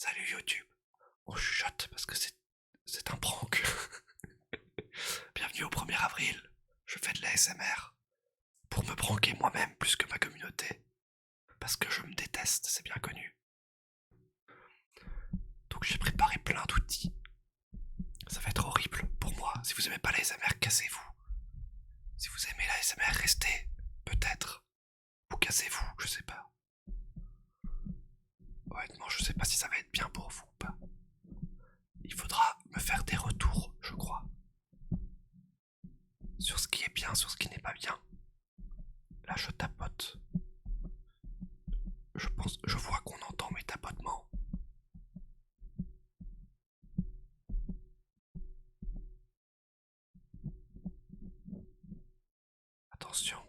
Salut YouTube. On chuchote parce que c'est un prank. Bienvenue au 1er avril. Je fais de la SMR pour me pranker moi-même plus que ma communauté. Parce que je me déteste, c'est bien connu. Donc j'ai préparé plein d'outils. Ça va être horrible pour moi. Si vous aimez pas la SMR, cassez-vous. Si vous aimez la SMR, restez. Peut-être. Ou cassez-vous, je sais pas. Honnêtement, je sais pas si ça va être bien pour vous ou pas. Il faudra me faire des retours, je crois. Sur ce qui est bien, sur ce qui n'est pas bien. Là, je tapote. Je vois qu'on entend mes tapotements. Attention.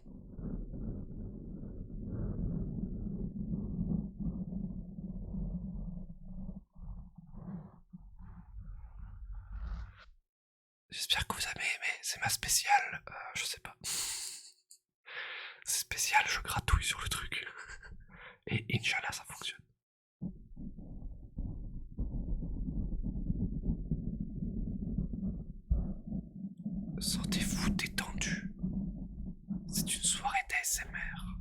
J'espère que vous avez aimé. C'est ma spéciale. Je sais pas. C'est spécial, je gratouille sur le truc. Et Inch'Allah, ça fonctionne. Sentez-vous détendu. C'est une soirée d'ASMR.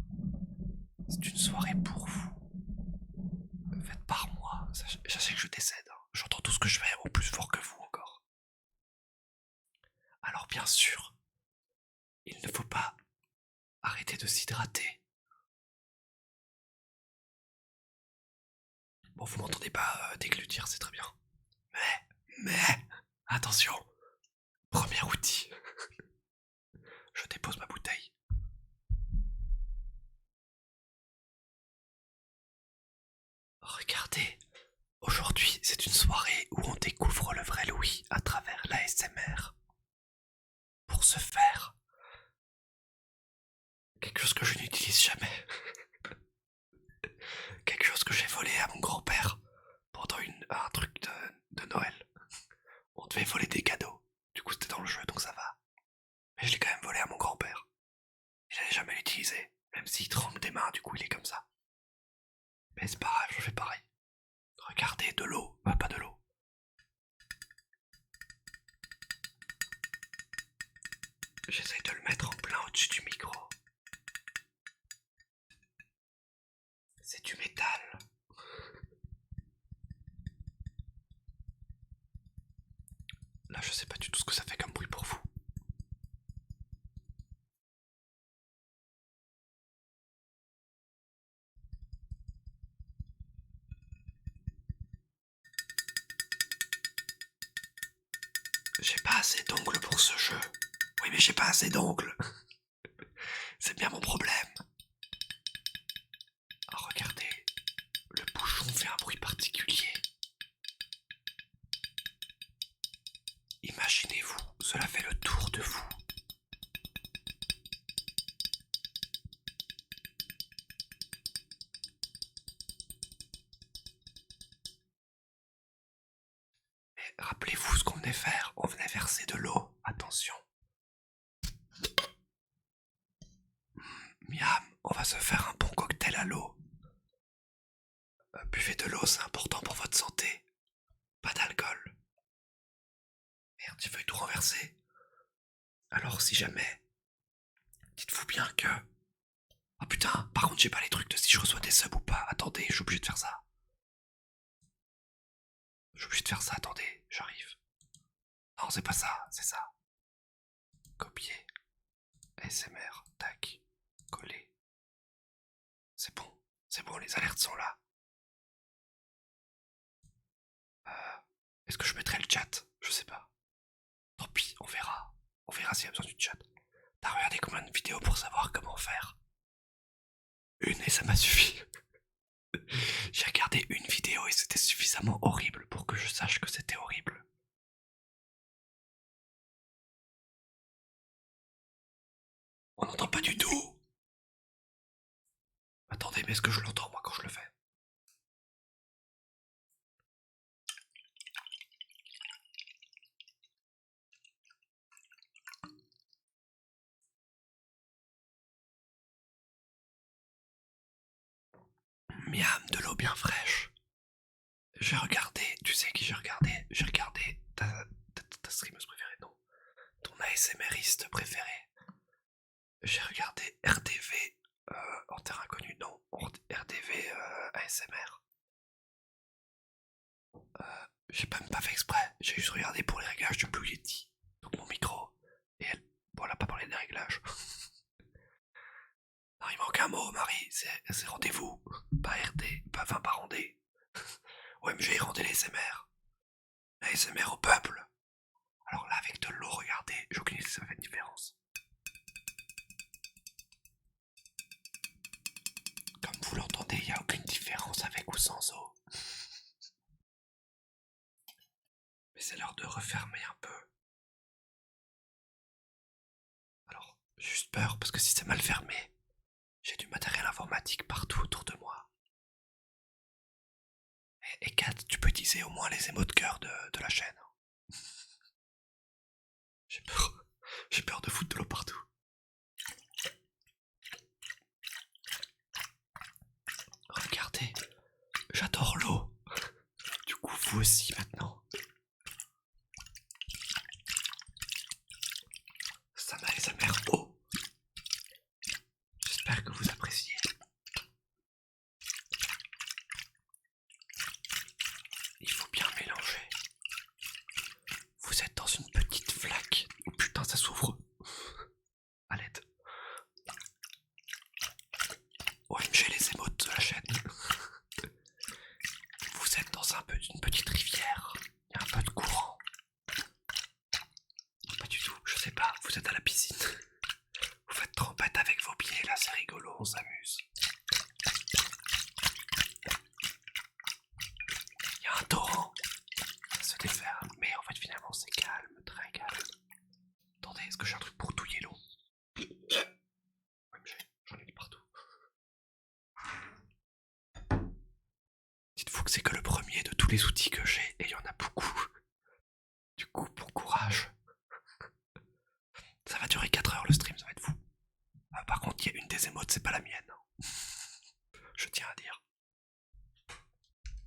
C'est une soirée pour vous. Faites par moi. Sachez que je décède. J'entends tout ce que je fais au plus fort que vous encore. Alors bien sûr, il ne faut pas arrêter de s'hydrater. Bon, vous m'entendez pas déglutir, c'est très bien. Mais, attention, premier outil. Je dépose ma bouteille. Regardez, aujourd'hui c'est une soirée où on découvre le vrai Louis à travers l'ASMR. Pour ce faire, quelque chose que je n'utilise jamais. Quelque chose que j'ai volé à mon grand-père pendant un truc de Noël. On devait voler des cadeaux. Du coup c'était dans le jeu donc ça va. Mais je l'ai quand même volé à mon grand-père. Il allait jamais l'utiliser. Même s'il tremble des mains, du coup il est comme ça. Mais c'est pas grave, je fais pareil. Regardez, de l'eau. Pas de l'eau. J'essaye de le mettre en plein au-dessus du micro. C'est du métal. Là, je sais pas du tout ce que ça fait comme bruit pour vous. J'ai pas assez d'ongles pour ce jeu. Oui, mais j'ai pas assez d'ongles. C'est bien mon problème. Oh, regardez, le bouchon fait un bruit particulier. Imaginez-vous, cela fait le tour de vous. Et rappelez-vous ce qu'on venait faire. On venait verser de l'eau. Attention. Miam, on va se faire un bon cocktail à l'eau. Buvez de l'eau, c'est important pour votre santé. Pas d'alcool. Merde, j'ai failli tout renverser. Alors si jamais, dites-vous bien que... Ah putain, par contre j'ai pas les trucs de si je reçois des subs ou pas. Attendez, je suis obligé de faire ça. Je suis obligé de faire ça, attendez, j'arrive. Non, c'est pas ça, c'est ça. Copier. ASMR, tac. Coller. C'est bon, les alertes sont là. Est-ce que je mettrai le chat? Je sais pas. Tant pis, on verra. On verra s'il y a besoin du chat. T'as regardé combien de vidéos pour savoir comment faire? Une et ça m'a suffi. J'ai regardé une vidéo et c'était suffisamment horrible pour que je sache que c'était horrible. On n'entend pas du tout. Attendez, mais est-ce que je l'entends moi quand je le fais? Miam, de l'eau bien fraîche. J'ai regardé, tu sais qui j'ai regardé? J'ai regardé ta streameuse préférée, non? Ton ASMRiste préféré. J'ai regardé RTV en terre inconnue, non, RTV ASMR. J'ai même pas fait exprès, j'ai juste regardé pour les réglages du Blue Yeti. Donc mon micro. Et elle. Bon, elle a pas parlé des réglages. Non, il manque un mot, Marie, c'est rendez-vous. Pas RD, enfin pas rendez. OMG, rendez les SMR. La SMR au peuple. Alors là, avec de l'eau, regardez, j'ai aucune idée si ça fait une différence. Comme vous l'entendez, il n'y a aucune différence avec ou sans eau. Mais c'est l'heure de refermer un peu. Alors, j'ai juste peur parce que si c'est mal fermé, j'ai du matériel informatique partout autour de moi. Et Kat, tu peux utiliser au moins les émots de cœur de la chaîne. J'ai peur. J'ai peur de foutre de l'eau partout. Regardez, j'adore l'eau. Du coup, vous aussi maintenant. Ça m'a les amers eau. J'espère que vous appréciez. Il faut bien mélanger. Vous êtes dans une petite flaque. Oh putain, ça s'ouvre. À l'aide. OMG les émotes de la chaîne. Vous êtes dans une petite rivière. Il y a un peu de courant. Pas du tout, je sais pas, vous êtes à la piscine. Vous faites trempette avec vos pieds, là c'est rigolo, on s'amuse. Il y a un torrent. Ça se déferle, mais en fait finalement c'est calme, très calme. Attendez, est-ce que j'ai un truc pour touiller l'eau? Oui, j'en ai mis partout. Dites-vous que c'est que le premier de tous les outils que j'ai, et il y en a beaucoup. Du coup, bon courage. Ça va durer 4 heures le stream, ça va être fou. Par contre, il y a une des émotes, c'est pas la mienne. Je tiens à dire.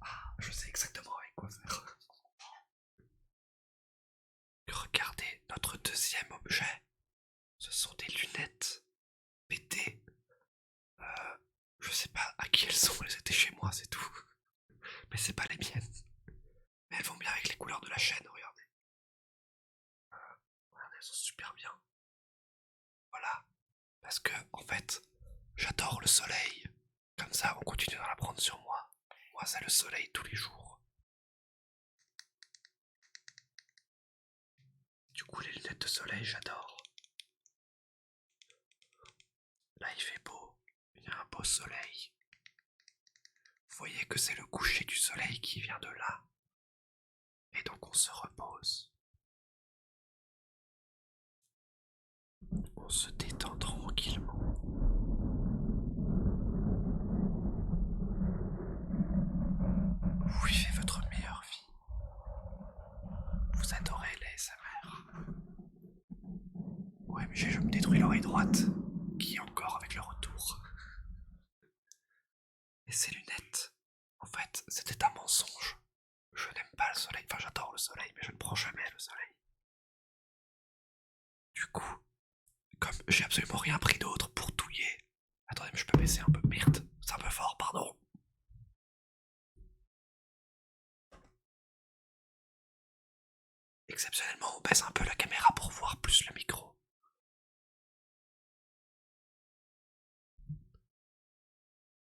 Ah, je sais exactement avec quoi faire. Regardez notre deuxième objet. Ce sont des lunettes pétées. Je sais pas à qui elles sont, elles étaient chez moi, c'est tout. Mais c'est pas les miennes. Mais elles vont bien avec les couleurs de la chaîne, regardez. Regardez, elles sont super bien. Voilà. Parce que, en fait, j'adore le soleil. Comme ça, on continue d'en apprendre sur moi. Moi, c'est le soleil tous les jours. Du coup, les lunettes de soleil, j'adore. Là, il fait beau. Il y a un beau soleil. Vous voyez que c'est le coucher du soleil qui vient de là. Et donc on se repose. On se détend tranquillement. Vous vivez votre meilleure vie. Vous adorez l'ASMR. OMG, je me détruis l'oreille droite. Qui est encore avec le retour. Et ces lunettes, en fait, c'était un mensonge. Je n'aime pas le soleil. Enfin, j'adore le soleil, mais je ne prends jamais le soleil. Du coup, comme j'ai absolument rien pris d'autre pour touiller. Attendez, mais je peux baisser un peu. Merde, c'est un peu fort, pardon. Exceptionnellement, on baisse un peu la caméra pour voir plus le micro.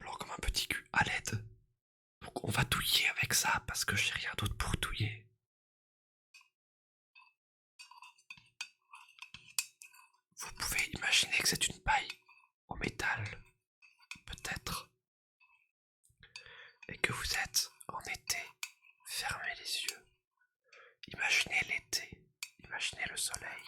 Blanc comme un petit cul, à l'aide. Donc on va touiller avec ça parce que j'ai rien d'autre pour touiller. Vous pouvez imaginer que c'est une paille en métal, peut-être, et que vous êtes en été. Fermez les yeux. Imaginez l'été. Imaginez le soleil.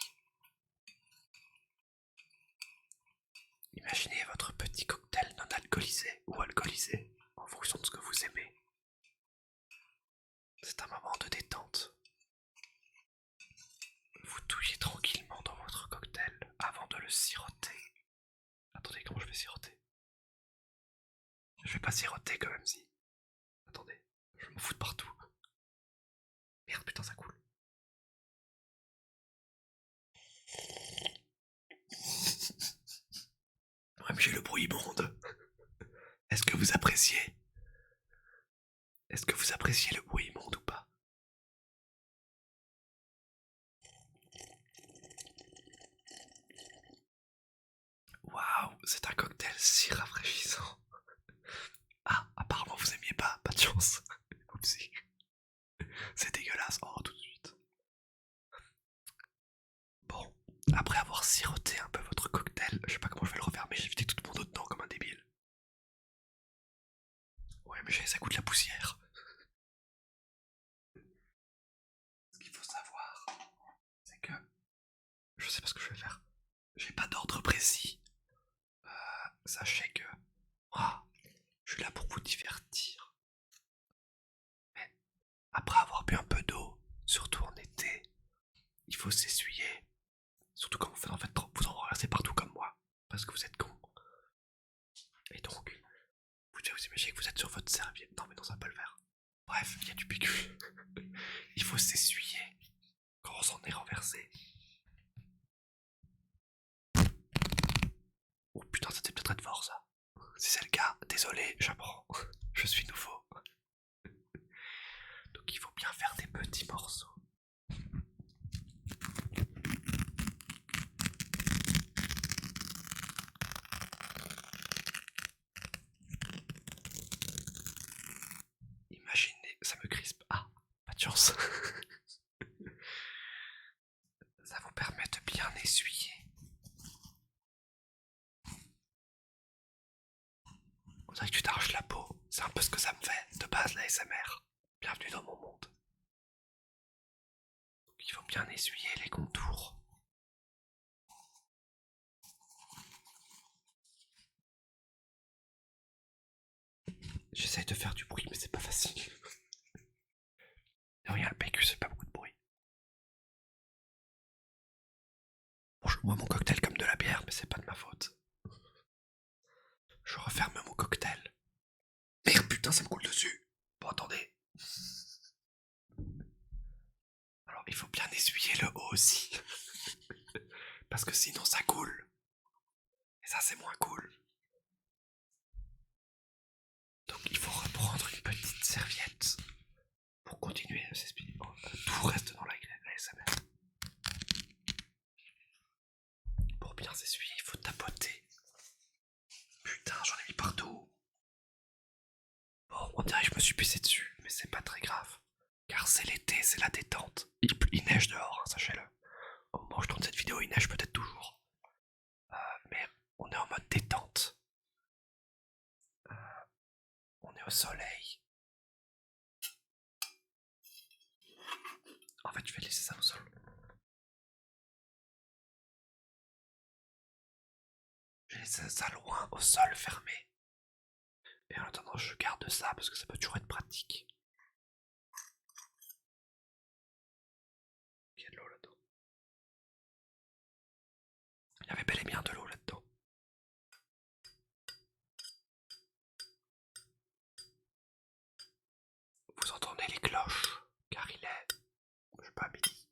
Imaginez votre petit cocktail non alcoolisé ou alcoolisé, en fonction de ce que vous aimez. C'est un moment de détente. Vous touillez tranquillement dans votre cocktail avant de le siroter. Attendez, comment je vais siroter? Je vais pas siroter quand même si. Attendez, je m'en fous de partout. Merde, putain, ça coule. Ouais, mais j'ai le bruit immonde. Est-ce que vous appréciez? Est-ce que vous appréciez le bruit immonde ou pas? Waouh, c'est un cocktail si rafraîchissant. Ah, apparemment vous aimiez pas de chance. Oupsie. C'est dégueulasse, oh tout de suite. Bon, après avoir siroté un peu votre cocktail, je sais pas comment je vais le refaire, mais j'ai vidé toute mon eau dedans comme un débile. Ouais, mais ça goûte la poussière. Ce qu'il faut savoir, c'est que je sais pas ce que je vais faire. J'ai pas d'ordre précis. Sachez que ah, je suis là pour vous divertir. Mais après avoir bu un peu d'eau, surtout en été, il faut s'essuyer. Surtout quand vous faites en fait trop, vous en renversez partout comme moi, parce que vous êtes con. Et donc, vous devez vous imaginer que vous êtes sur votre serviette. Non mais non, ça va pas le faire. Bref, il y a du PQ. Il faut s'essuyer quand on s'en est renversé. Oh putain, c'était peut-être très fort ça. Si c'est le cas, désolé, j'apprends. Je suis nouveau. Donc il faut bien faire des petits morceaux. Imaginez, ça me crispe. Ah, pas de chance. Ça vous permet de bien essuyer. On dirait que tu t'arraches la peau. C'est un peu ce que ça me fait, de base la SMR. Bienvenue dans mon monde. Donc il faut bien essuyer les contours. J'essaye de faire du bruit, mais c'est pas facile. De rien, le PQ, c'est pas beaucoup de bruit. Bon, je bois mon cocktail comme de la bière, mais c'est pas de ma faute. Je referme mon cocktail. Merde, putain, ça me coule dessus. Bon, attendez. Alors, il faut bien essuyer le haut aussi. Parce que sinon, ça coule. Et ça, c'est moins cool. Donc, il faut reprendre une petite serviette pour continuer à s'expliquer. Tout reste dans la SMR. Pour bien s'essuyer, il faut tapoter. Putain, j'en ai mis partout. Bon, on dirait que je me suis pissé dessus, mais c'est pas très grave. Car c'est l'été, c'est la détente. Il neige dehors, hein, sachez-le. Au moment où je tourne cette vidéo, il neige peut-être toujours. Mais on est en mode détente. On est au soleil. En fait, je vais laisser ça au sol. Je vais laisser ça loin, au sol, fermé. Et en attendant, je garde ça parce que ça peut toujours être pratique. Il y a de l'eau là-dedans. Il y avait bel et bien de l'eau là-dedans. Vous entendez les cloches, car il est, je sais pas, midi.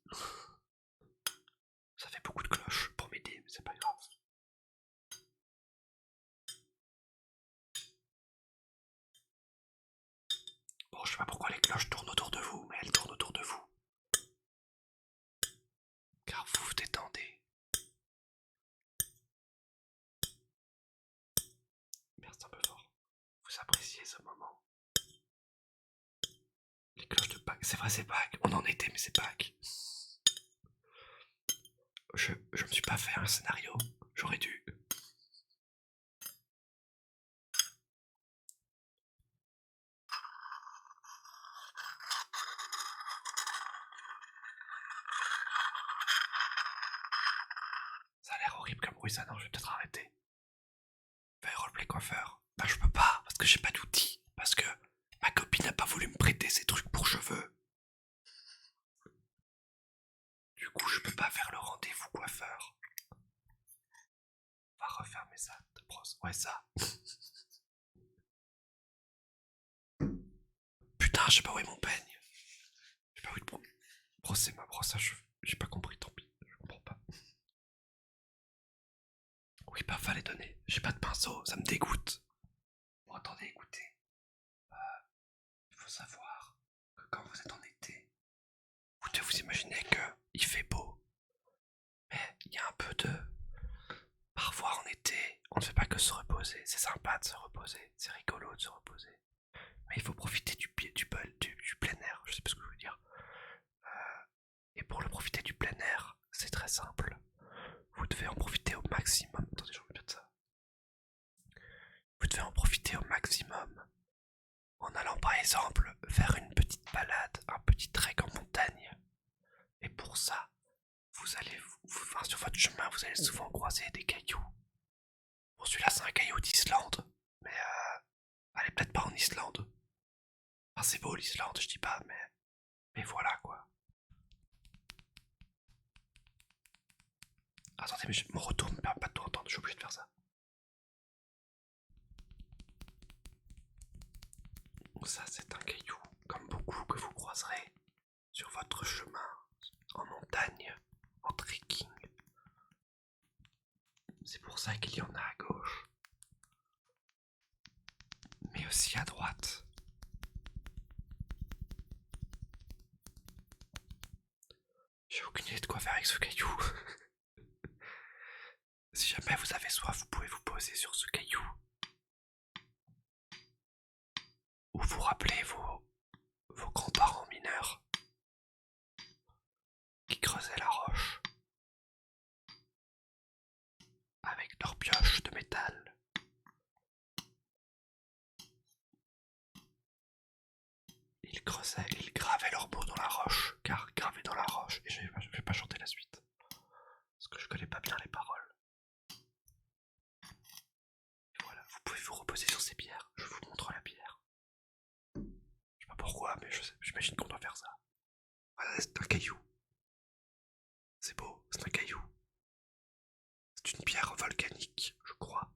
Ça fait beaucoup de cloches pour midi, mais c'est pas grave. Bon, je sais pas pourquoi les cloches tournent autour de vous, mais elles tournent autour de vous. Car vous vous détendez. Merde, c'est un peu fort. Vous appréciez ce moment. Les cloches de Pâques, c'est vrai, c'est Pâques. On en était, mais c'est Pâques. Je me suis pas fait un scénario. J'aurais dû. Ça a l'air horrible comme bruit, ça. Non, je vais peut-être arrêter. Faire roleplay coiffeur. Bah, je peux pas, parce que j'ai pas d'outils. Parce que ma copine n'a pas voulu me prêter ses trucs pour cheveux. Du coup, je peux pas faire le rendez-vous coiffeur. On va refermer ça de brosse. Ouais, ça. Putain, je sais pas où est mon peigne. Je sais pas où est le brosser ma brosse à cheveux. J'ai pas compris, tant pis. Je comprends pas. Oui, bah fallait donner. J'ai pas de pinceau, ça me dégoûte. Bon, attendez, écoutez. Il faut savoir que quand vous êtes en été, vous devez vous imaginer que il fait beau. Mais il y a un peu de... Parfois en été, on ne fait pas que se reposer. C'est sympa de se reposer, c'est rigolo de se reposer. Mais il faut profiter du plein air, je sais pas ce que je veux dire. Et pour le profiter du plein air, c'est très simple. Vous devez en profiter au maximum. Attendez, je regarde ça. Vous devez en profiter au maximum en allant par exemple faire une petite balade, un petit trek en montagne. Et pour ça, vous allez, enfin, sur votre chemin, vous allez souvent croiser des cailloux. Bon, celui-là, c'est un caillou d'Islande, mais allez peut-être pas en Islande. Enfin, c'est beau l'Islande, je dis pas, mais voilà quoi. Attendez, mais mon retour me permet pas de tout entendre, je suis obligé de faire ça. Donc ça, c'est un caillou, comme beaucoup que vous croiserez sur votre chemin, en montagne, en trekking. C'est pour ça qu'il y en a à gauche, mais aussi à droite. J'ai aucune idée de quoi faire avec ce caillou. Si jamais vous avez soif, vous pouvez vous poser sur ce caillou. Ou vous rappelez vos grands-parents mineurs qui creusaient la roche avec leurs pioches de métal. Ils creusaient, ils gravaient leurs mots dans la roche, car gravé dans la roche, et je vais pas chanter la suite, parce que je connais pas bien les paroles. Et voilà, vous pouvez vous reposer sur ces pierres, je vous montre la pierre. Je sais pas pourquoi, mais j'imagine qu'on doit faire ça. Voilà, c'est un caillou. C'est beau, c'est un caillou. C'est une pierre volcanique, je crois.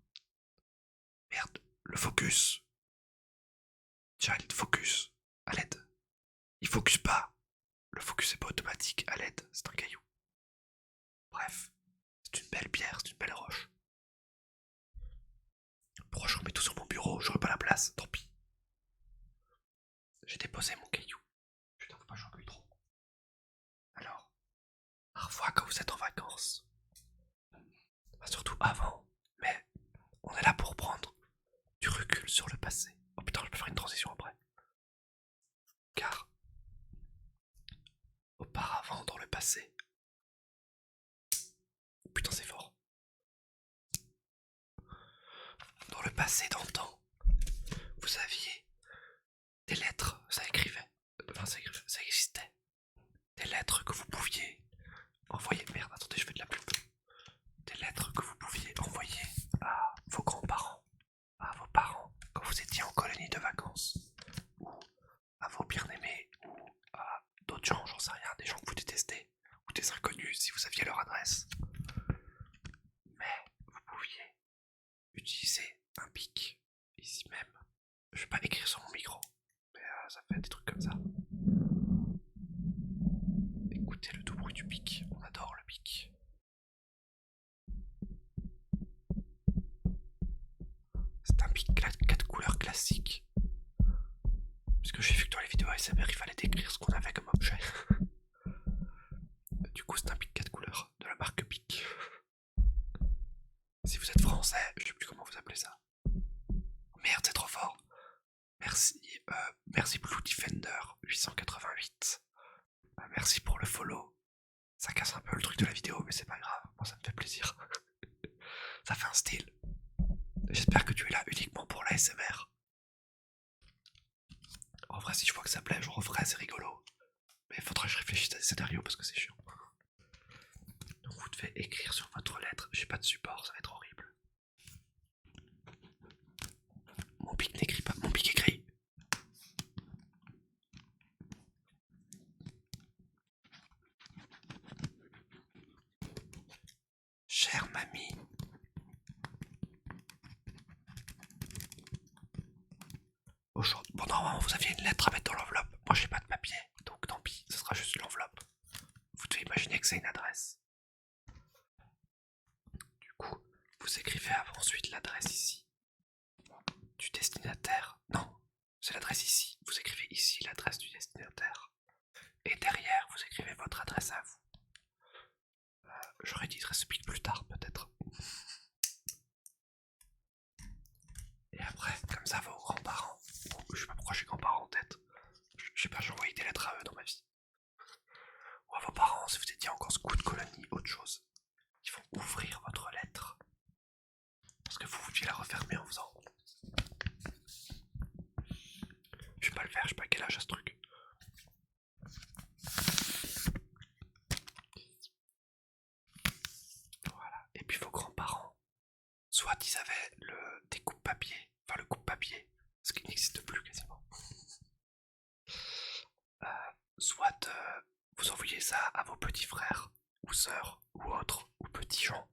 Merde, le focus. Child, focus. À l'aide. Il focus pas. Le focus est pas automatique. À l'aide, c'est un caillou. Bref, c'est une belle pierre, c'est une belle roche. Pourquoi je remets tout sur mon bureau? J'aurai pas la place, tant pis. J'ai déposé mon caillou. Putain, faut pas que j'en cueille trop. Alors, parfois quand vous êtes en vacances, surtout avant, mais on est là pour prendre du recul sur le passé. Oh putain, je peux faire une transition après. Car, auparavant dans le passé, oh putain c'est fort. Dans le passé d'antan, vous aviez des lettres, ça écrivait, enfin ça existait. Des lettres que vous pouviez envoyer, merde attendez je fais de la pub. Des lettres que vous pouviez envoyer à vos grands-parents, à vos parents, quand vous étiez en colonie de vacances, ou à vos bien-aimés, ou à d'autres gens, j'en sais rien, des gens que vous détestez, ou des inconnus si vous aviez leur adresse. Mais vous pouviez utiliser un pic, ici même. Je vais pas écrire sur mon micro, mais ça fait des trucs comme ça. Écoutez le doux bruit du pic, on adore le pic. C'est un pic 4 couleurs classique. Parce que j'ai vu que dans les vidéos ASMR, il fallait décrire ce qu'on avait comme objet. Du coup, c'est un pic 4 couleurs de la marque Pic. Si vous êtes français, je sais plus comment vous appelez ça. Merde, c'est trop fort. Merci, merci Blue Defender 888. Merci pour le follow. Ça casse un peu le truc de la vidéo, mais c'est pas grave. Moi, ça me fait plaisir. Ça fait un style. J'espère que tu es là uniquement pour l'ASMR. En vrai, si je vois que ça plaît, je referai, c'est rigolo. Mais il faudra que je réfléchisse à des scénarios parce que c'est chiant. Donc vous devez écrire sur votre lettre. J'ai pas de support, ça va être horrible. Mon pic n'écrit pas, mon pic écrit. Chère mamie, aujourd'hui, bon normalement vous aviez une lettre à mettre dans l'enveloppe. imaginez que c'est une adresse. Du coup, vous écrivez ensuite l'adresse ici du destinataire. Non, c'est l'adresse ici. Vous écrivez ici l'adresse du destinataire. Et derrière, vous écrivez votre adresse à vous. J'aurais dit de expliquer plus tard, peut-être. Et après, comme ça, vos grands-parents. Je sais pas pourquoi j'ai grands-parents en tête. Je sais pas, j'ai envoyé des lettres à eux dans ma vie. Ou à vos parents, si vous étiez encore scout, colonie, autre chose. Ils vont ouvrir votre lettre. Parce que vous deviez la refermer en faisant. Je vais pas le faire, je sais pas quel âge a ce truc. Voilà. Et puis vos grands-parents, soit ils avaient le découpe-papier, enfin le coupe-papier, ce qui n'existe plus quasiment. Soit vous envoyez ça à vos petits frères, ou sœurs, ou autres, ou petits gens,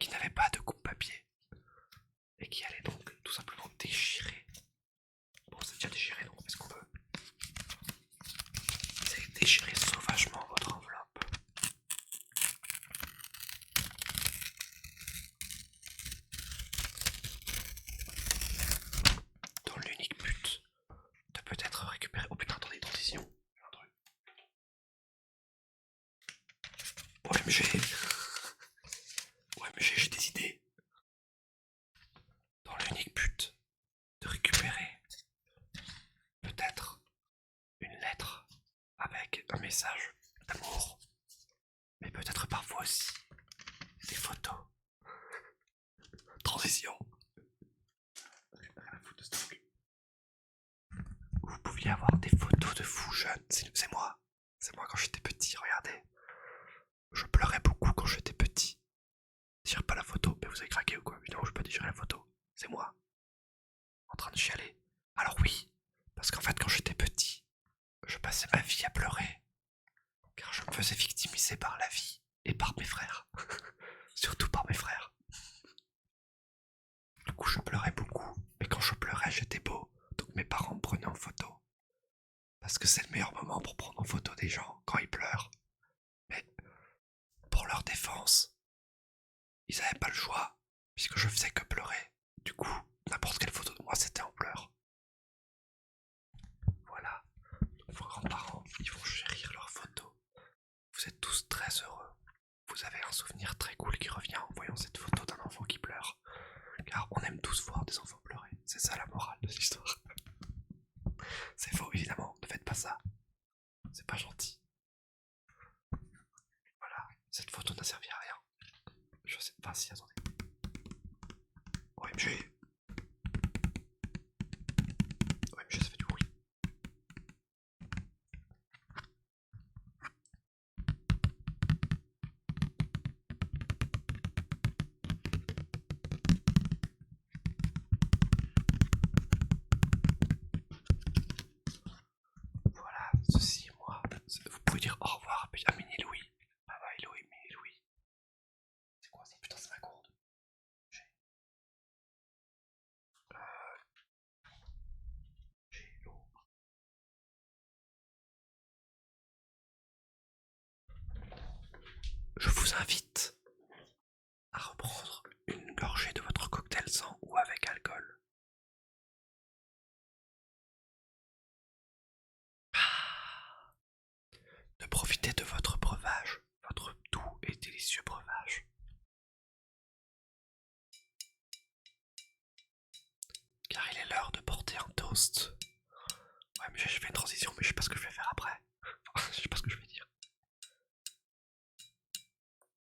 qui n'avaient pas de coupe-papier, et qui allaient donc tout simplement déchirer. Bon, c'est déjà déchiré, donc on fait ce qu'on veut. C'est déchirer sauvagement votre enveloppe. Dans l'unique but de peut-être récupérer. Oh putain, attendez, transition. Un truc. OMG. OMG, j'ai des idées. Dans l'unique but de récupérer peut-être une lettre avec un message d'amour, mais peut-être parfois aussi des photos. Transition. Rien à foutre de ce truc. Vous pouviez avoir des photos de vous jeunes. C'est moi. C'est moi quand j'étais petit, regardez. Je pleurais beaucoup quand j'étais petit. Tire pas la photo, mais vous avez craqué ou quoi? Évidemment, je peux pas déchirer la photo. C'est moi. En train de chialer. Alors oui, parce qu'en fait, quand j'étais petit, je passais ma vie à pleurer. Car je me faisais victimiser par la vie et par mes frères. Surtout par mes frères. Du coup, je pleurais beaucoup. Et quand je pleurais, j'étais beau. Donc mes parents me prenaient en photo. Parce que c'est le meilleur moment pour prendre en photo des gens quand ils pleurent. Mais pour leur défense, ils n'avaient pas le choix, puisque je faisais que pleurer. Du coup, n'importe quelle photo de moi, c'était en pleurs. Voilà. Donc, vos grands-parents, ils vont chérir leurs photos. Vous êtes tous très heureux. Vous avez un souvenir très cool qui revient en voyant cette photo d'un enfant qui pleure. Car on aime tous voir des enfants pleurer. C'est ça la morale de l'histoire. C'est faux, évidemment. Ne faites pas ça. C'est pas gentil. Voilà. Cette photo n'a servi à rien. Je sais pas si, attendez. OMG. OMG, ça fait du bruit. Voilà, ceci est moi. Vous pouvez dire au revoir à Mini Louis. Bye bye Louis, Mini Louis. C'est quoi ça? Putain, c'est ma gourde. J'ai l'eau. Je vous invite à reprendre une gorgée de votre cocktail sans ou avec alcool. De profiter de votre breuvage, votre doux et délicieux breuvage. Car il est l'heure de porter un toast. Ouais, mais j'ai fait une transition, mais je sais pas ce que je vais faire après. Je sais pas ce que je vais dire.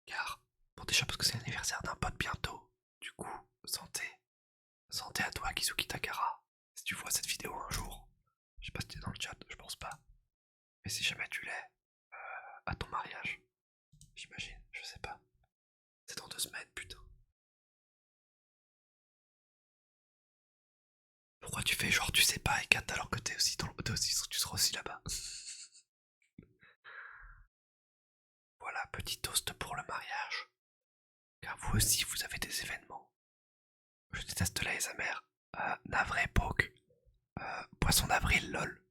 Car, bon déjà parce que c'est l'anniversaire d'un pote bientôt. Du coup, santé. Santé à toi, Kizuki Takara. Si tu vois cette vidéo un jour. Je sais pas si t'es dans le chat, je pense pas. Mais si jamais tu l'es, à ton mariage. J'imagine, je sais pas. C'est dans 2 semaines, putain. Pourquoi tu fais genre tu sais pas, Ekat, alors que t'es aussi dans le... tu seras aussi là-bas. Voilà, petit toast pour le mariage. Car vous aussi, vous avez des événements. Je déteste la ASMR. Navré, poke. Poisson d'avril, lol.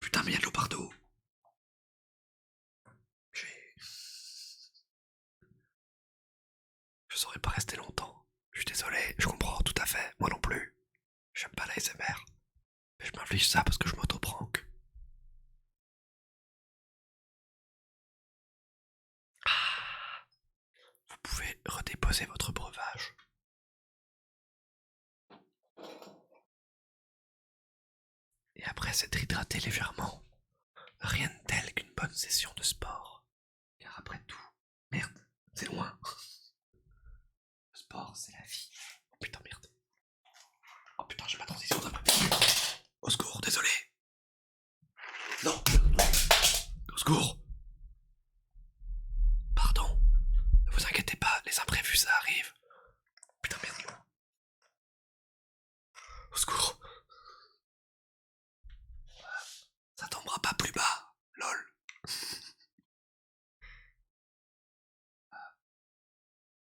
Putain, mais y'a pourrais pas rester longtemps. Je suis désolé, je comprends tout à fait, moi non plus. J'aime pas la SMR. Mais je m'inflige ça parce que je m'auto-prank. Ah, vous pouvez redéposer votre breuvage. Et après s'être hydraté légèrement, rien de tel qu'une bonne session de sport. Car après tout, merde, c'est loin. Le sport, c'est la vie. Oh putain, merde. Oh putain, j'ai ma transition d'après. Au secours, désolé. Non, au secours. Pardon. Ne vous inquiétez pas, les imprévus, ça arrive. Putain, merde. Au secours. Ça tombera pas plus bas, lol.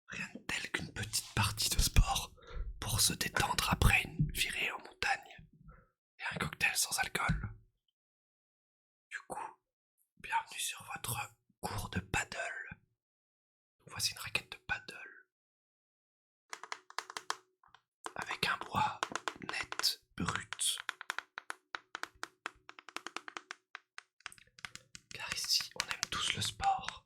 Rien de tel qu'une petite partie de sport pour se détendre après une virée en montagne et un cocktail sans alcool. Du coup, bienvenue sur votre cours de paddle. Voici une raquette de paddle avec un bois net, brut. Car ici, on aime tous le sport.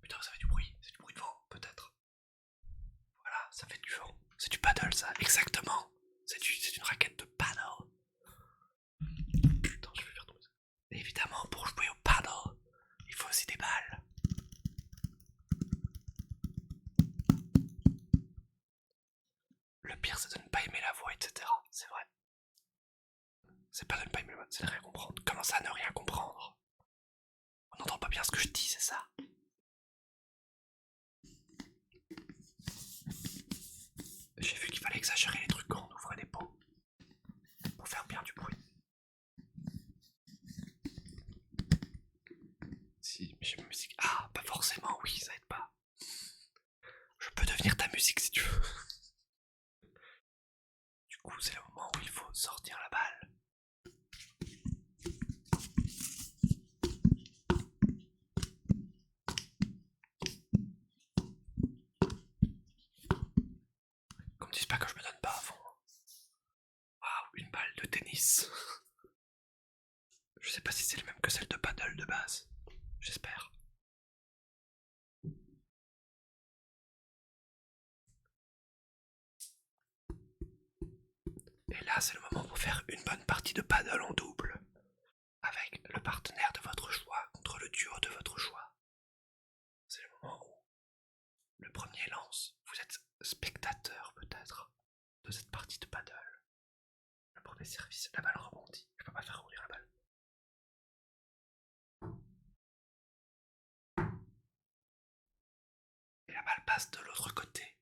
Putain, ça fait du bruit. C'est du bruit de vent, peut-être. Voilà, ça fait du vent. C'est du paddle, ça, exactement. C'est une raquette de paddle. Putain, je vais faire tomber ça. Et évidemment, pour jouer au paddle, il faut aussi des balles. Le pire, c'est de ne pas aimer la voix, etc. C'est vrai. C'est pas de ne pas aimer la voix, c'est de rien comprendre. Comment ça, ne rien comprendre? On n'entend pas bien ce que je dis, c'est ça? J'ai vu qu'il fallait exagérer les trucs quand on ouvrait des pots. Pour faire bien du bruit. Si, mais j'ai ma musique. Ah, pas forcément, oui, ça aide pas. Je peux devenir ta musique si tu veux. Du coup, c'est le moment où il faut sortir la balle. Qu'on me dise pas que je me donne pas à fond. Waouh, une balle de tennis. Je sais pas si c'est le même que celle de paddle de base. J'espère. Et là, c'est le moment pour faire une bonne partie de paddle en double. Avec le partenaire de votre choix contre le duo de votre choix. C'est le moment où le premier lance. Vous êtes spectateur peut-être de cette partie de paddle. Le premier service, la balle rebondit. Je peux pas faire rebondir la balle. Et la balle passe de l'autre côté.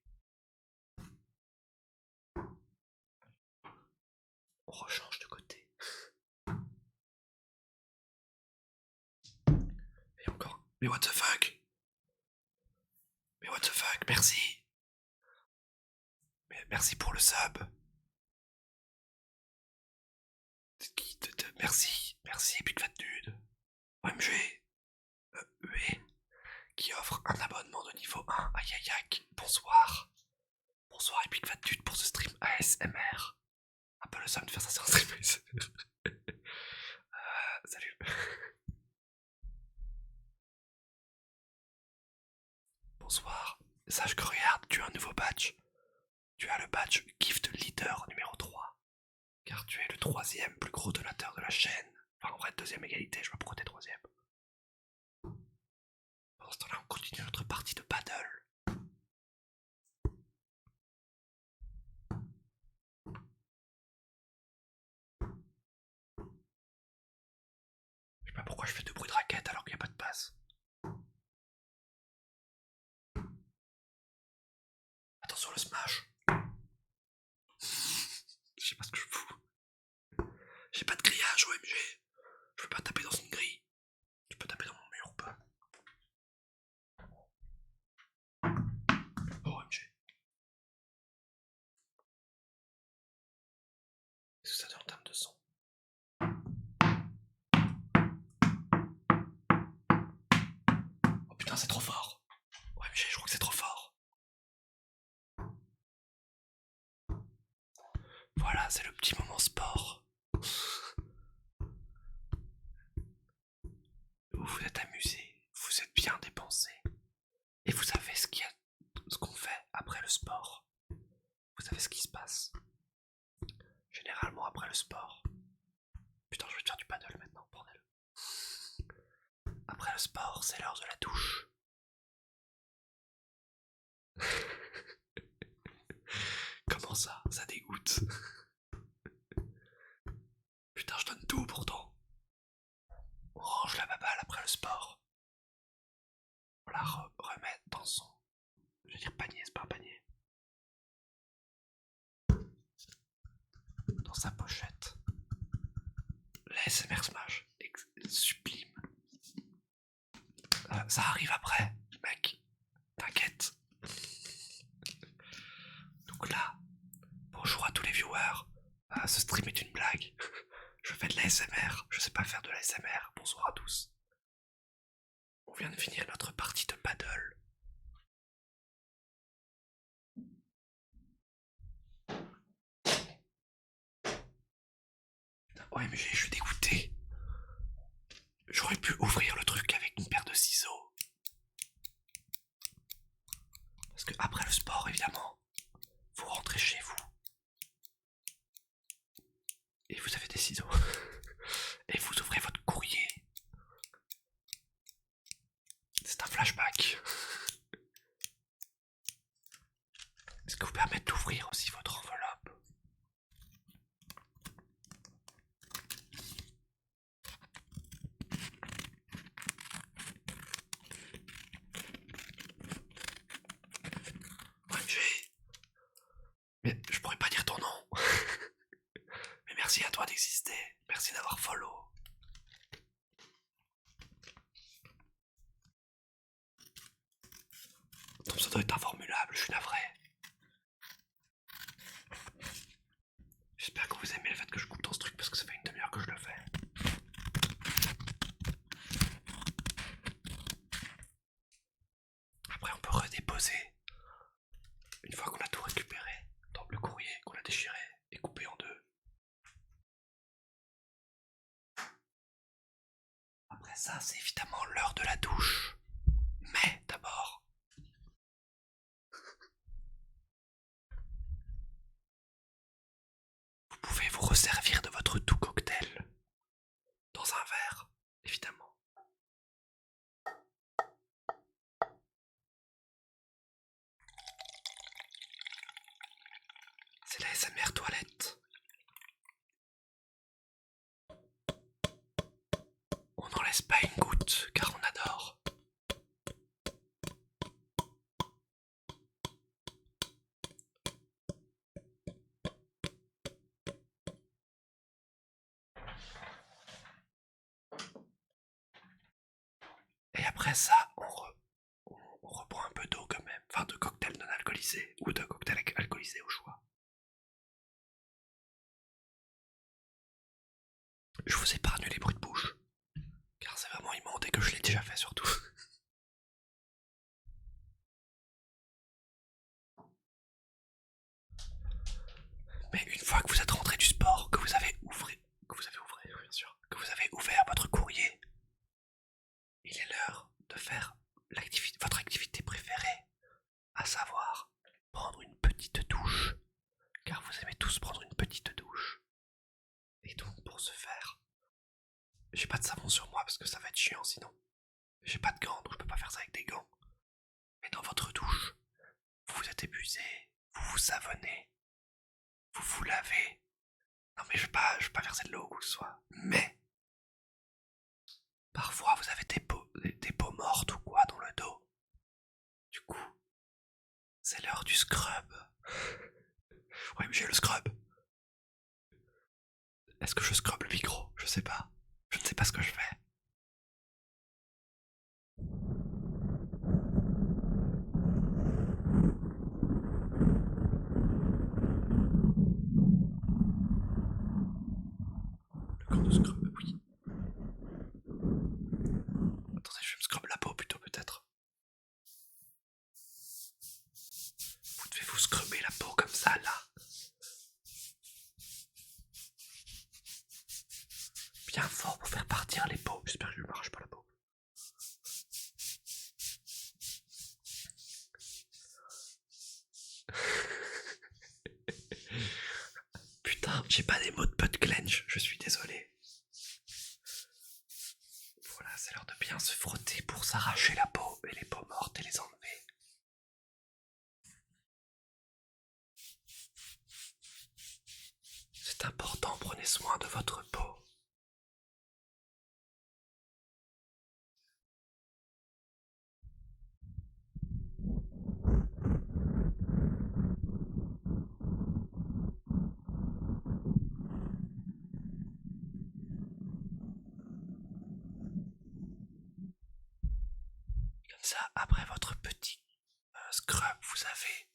On rechange de côté. Et encore. Mais what the fuck? Mais what the fuck? Merci. Mais merci pour le sub. Merci. Merci, Big Fat Dude. OMG. UE. Qui offre un abonnement de niveau 1 à Yayak. Bonsoir. Bonsoir Epic Fat Dude pour ce stream ASMR. Un peu le seum de faire ça sur un stream ASMR. Salut. Bonsoir. Sache que regarde, tu as un nouveau badge. Tu as le badge Gift Leader numéro 3. Car tu es le troisième plus gros donateur de la chaîne. Enfin en vrai deuxième égalité, je vois pourquoi t'es troisième. Pendant ce temps-là, on continue notre partie de paddle. Je sais pas pourquoi je fais de bruit de raquette alors qu'il n'y a pas de passe. Attention le smash. Je sais pas ce que je fous. J'ai pas de grillage OMG. Je peux pas taper dans une grille. Tu peux taper dans mon mur ou pas? OMG. c'est le petit moment sport. Vous vous êtes amusé, vous êtes bien dépensé. Et vous savez ce qu'on fait après le sport. Vous savez ce qui se passe. Généralement après le sport. Putain, je vais te faire du paddle maintenant, bordel. Après le sport, c'est l'heure de la douche. Comment ça? Ça dégoûte. Putain, je donne tout pourtant. On range la baballe après le sport. On la remet dans son... Je veux dire panier, c'est pas un panier. Dans sa pochette. La SMR Smash. Sublime. Ça arrive après, mec. T'inquiète. Donc là, bonjour à tous les viewers. Ce stream est une blague. Je fais de la SMR. Je sais pas faire de la SMR. Bonsoir à tous. On vient de finir notre partie de paddle. OMG, je suis dégoûté. J'aurais pu ouvrir le truc avec une paire de ciseaux. Parce que après le sport, évidemment, vous rentrez chez vous. Et vous avez des ciseaux. Et vous ouvrez votre courrier. C'est un flashback. Est-ce que vous permettez d'ouvrir aussi votre enveloppe? Mais je pourrais pas dire ton nom. Mais merci à toi d'exister. Merci d'avoir follow. Ton pseudo est informulable, je suis navré. J'espère que vous aimez le fait que je coupe dans ce truc parce que ça fait une demi-heure que je le fais. Après on peut redéposer. Une fois qu'on a tout récupéré, dans le courrier qu'on a déchiré et coupé en deux. Après ça, c'est évidemment l'heure de la douche. Mais d'abord, vous pouvez vous resservir de votre doux cocktail. Dans un verre, évidemment. C'est la SMR toilette. On n'en laisse pas une goutte, car on adore. Et après ça, on reprend un peu d'eau quand même. Enfin, de cocktail non alcoolisé, ou de cocktail alcoolisé au choix. Je vous épargne les bruits de bouche, car c'est vraiment immonde et que je l'ai déjà fait surtout. Mais une fois que vous êtes rentré du sport, que vous avez ouvert, bien sûr, que vous avez ouvert votre courrier, il est l'heure de faire votre activité préférée, à savoir prendre une petite douche, car vous aimez tous prendre une petite douche. Et donc pour ce faire, j'ai pas de savon sur moi parce que ça va être chiant sinon. J'ai pas de gants donc je peux pas faire ça avec des gants. Mais dans votre douche, vous vous êtes épuisé, vous vous savonnez, vous vous lavez. Non mais je vais pas verser de l'eau ou quoi que ce soit. Mais parfois vous avez des peaux mortes ou quoi dans le dos. Du coup, c'est l'heure du scrub. Ouais, mais j'ai le scrub. Est-ce que je scrub le micro? Je sais pas. Je ne sais pas ce que je fais. Le corps de scrub, oui. Attendez, je vais me scrub la peau plutôt peut-être. Vous devez vous scrubber la peau comme ça là. viens fort pour faire partir les peaux. J'espère que je ne m'arrache pas la peau. Putain, j'ai pas des mots de butt clench, je suis désolé. Voilà, c'est l'heure de bien se frotter pour s'arracher la peau et les peaux mortes et les enlever. C'est important, prenez soin de votre peau. Comme ça, après votre petit scrub, vous avez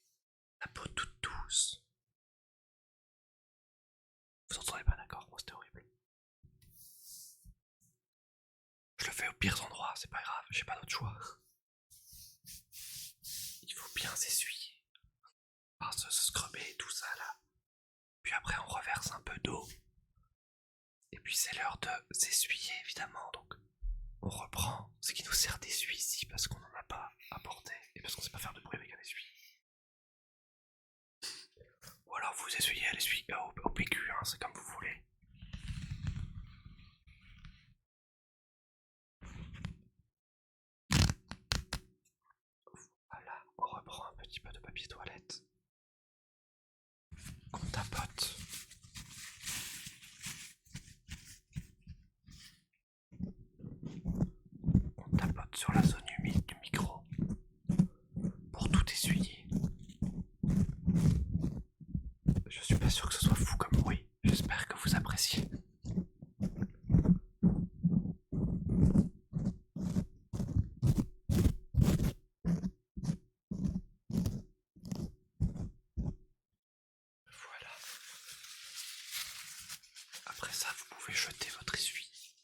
la peau toute douce. Vous entendez pas, d'accord? Moi, c'était horrible. Je le fais aux pires endroits, c'est pas grave, j'ai pas d'autre choix. Il faut bien s'essuyer. Enfin, se scrubber et tout ça là. Puis après, on reverse un peu d'eau. Et puis c'est l'heure de s'essuyer évidemment. Donc on reprend ce qui nous sert d'essuie ici parce qu'on n'en a pas apporté et parce qu'on sait pas faire de bruit avec un essuie. Ou alors vous essuyez à l'essuie au PQ, hein, c'est comme vous voulez. Voilà, on reprend un petit peu de papier toilette. Qu'on tapote. On tapote sur la zone humide du micro pour tout essuyer. Je suis pas sûr que ce soit fou comme bruit. J'espère que vous appréciez. Voilà. Après ça, vous pouvez jeter votre essuie.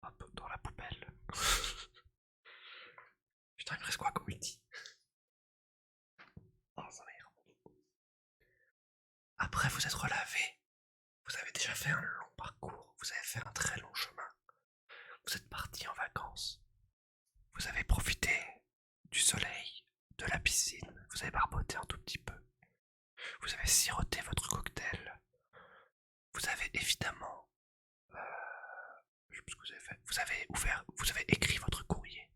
Hop, dans la poubelle. Putain, il me reste quoi comme outil? Oh, ça va ira. Après vous être relavé, vous avez déjà fait un long parcours, vous avez fait un très long chemin. Vous êtes parti en vacances. Vous avez profité du soleil, de la piscine, vous avez barboté un tout petit peu. Vous avez siroté votre cocktail. Vous avez évidemment... je sais pas ce que vous avez fait. Vous avez écrit votre courrier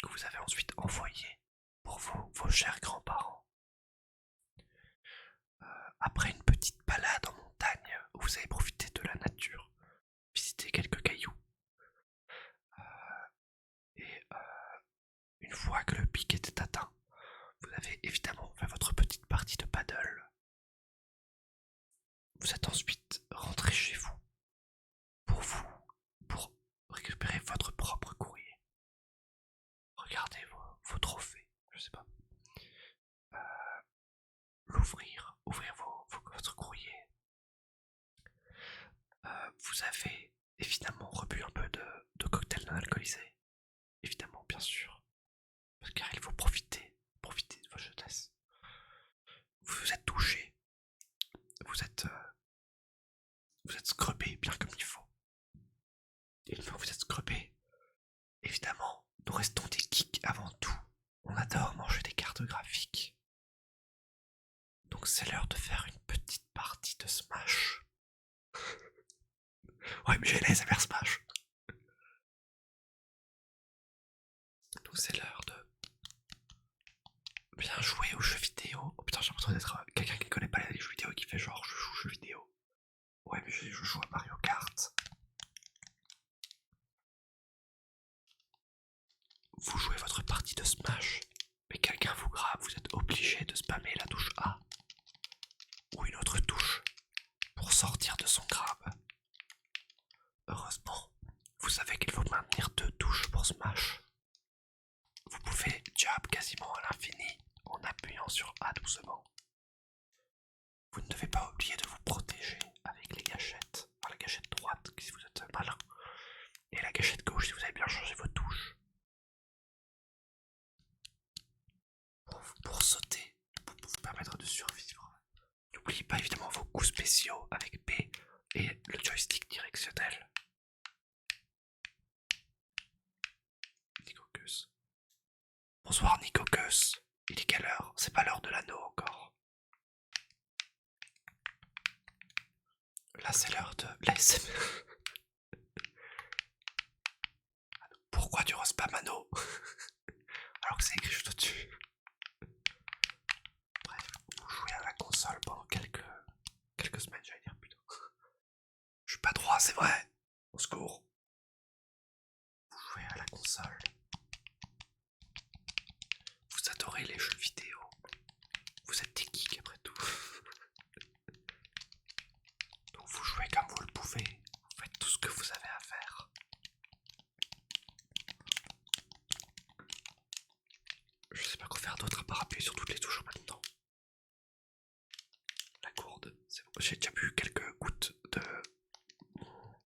que vous avez ensuite envoyé pour vos chers grands-parents. Après une petite balade en montagne où vous avez profité de la nature, visité quelques cailloux. Et une fois que le pic était atteint, vous avez évidemment fait votre petite partie de paddle. Vous êtes ensuite rentré chez vous pour récupérer votre propre courrier. Regardez vos trophées, je sais pas. Ouvrir votre courrier. Vous avez évidemment rebu un peu de cocktail non alcoolisé. Évidemment, bien sûr. Car il faut profiter de votre jeunesse. Vous vous êtes touché. Vous êtes scrubé bien comme il faut. Et une fois que vous êtes scrubé, évidemment, nous restons des geeks avant tout. On adore manger des cartes graphiques. Donc c'est l'heure de faire une petite partie de Smash. Ouais, mais j'ai les à faire Smash. Donc c'est l'heure de bien jouer aux jeux vidéo. Oh putain, j'ai l'impression d'être quelqu'un qui connaît pas les jeux vidéo et qui fait genre je joue aux jeux vidéo. Ouais, mais je joue à Mario Kart. Vous jouez votre partie de Smash, mais quelqu'un vous grave, vous êtes obligé de spammer la touche A ou une autre touche pour sortir de son grab. Heureusement, vous savez qu'il faut maintenir 2 touches pour Smash. Vous pouvez jab quasiment à l'infini en appuyant sur A doucement. Vous ne devez pas oublier de vous protéger avec les gâchettes. Enfin, la gâchette droite si vous êtes malin, et la gâchette gauche si vous avez bien changé vos touches. Pour sauter, pour vous permettre de survivre. N'oubliez pas évidemment vos coups spéciaux avec B et le joystick l'heure de l'ASMR. Pourquoi tu roses pas Mano? Alors que c'est écrit juste au-dessus. Bref, vous jouez à la console pendant quelques semaines, j'allais dire, putain. Je suis pas droit, c'est vrai. Au secours. Vous jouez à la console. Vous adorez les jeux vidéo. Vous êtes des geeks après tout. Donc vous jouez comme vous le pouvez. Vous faites tout ce que vous avez à faire. Je sais pas quoi faire d'autre à part appuyer sur toutes les touches en même temps. La gourde, c'est bon. J'ai déjà bu quelques gouttes de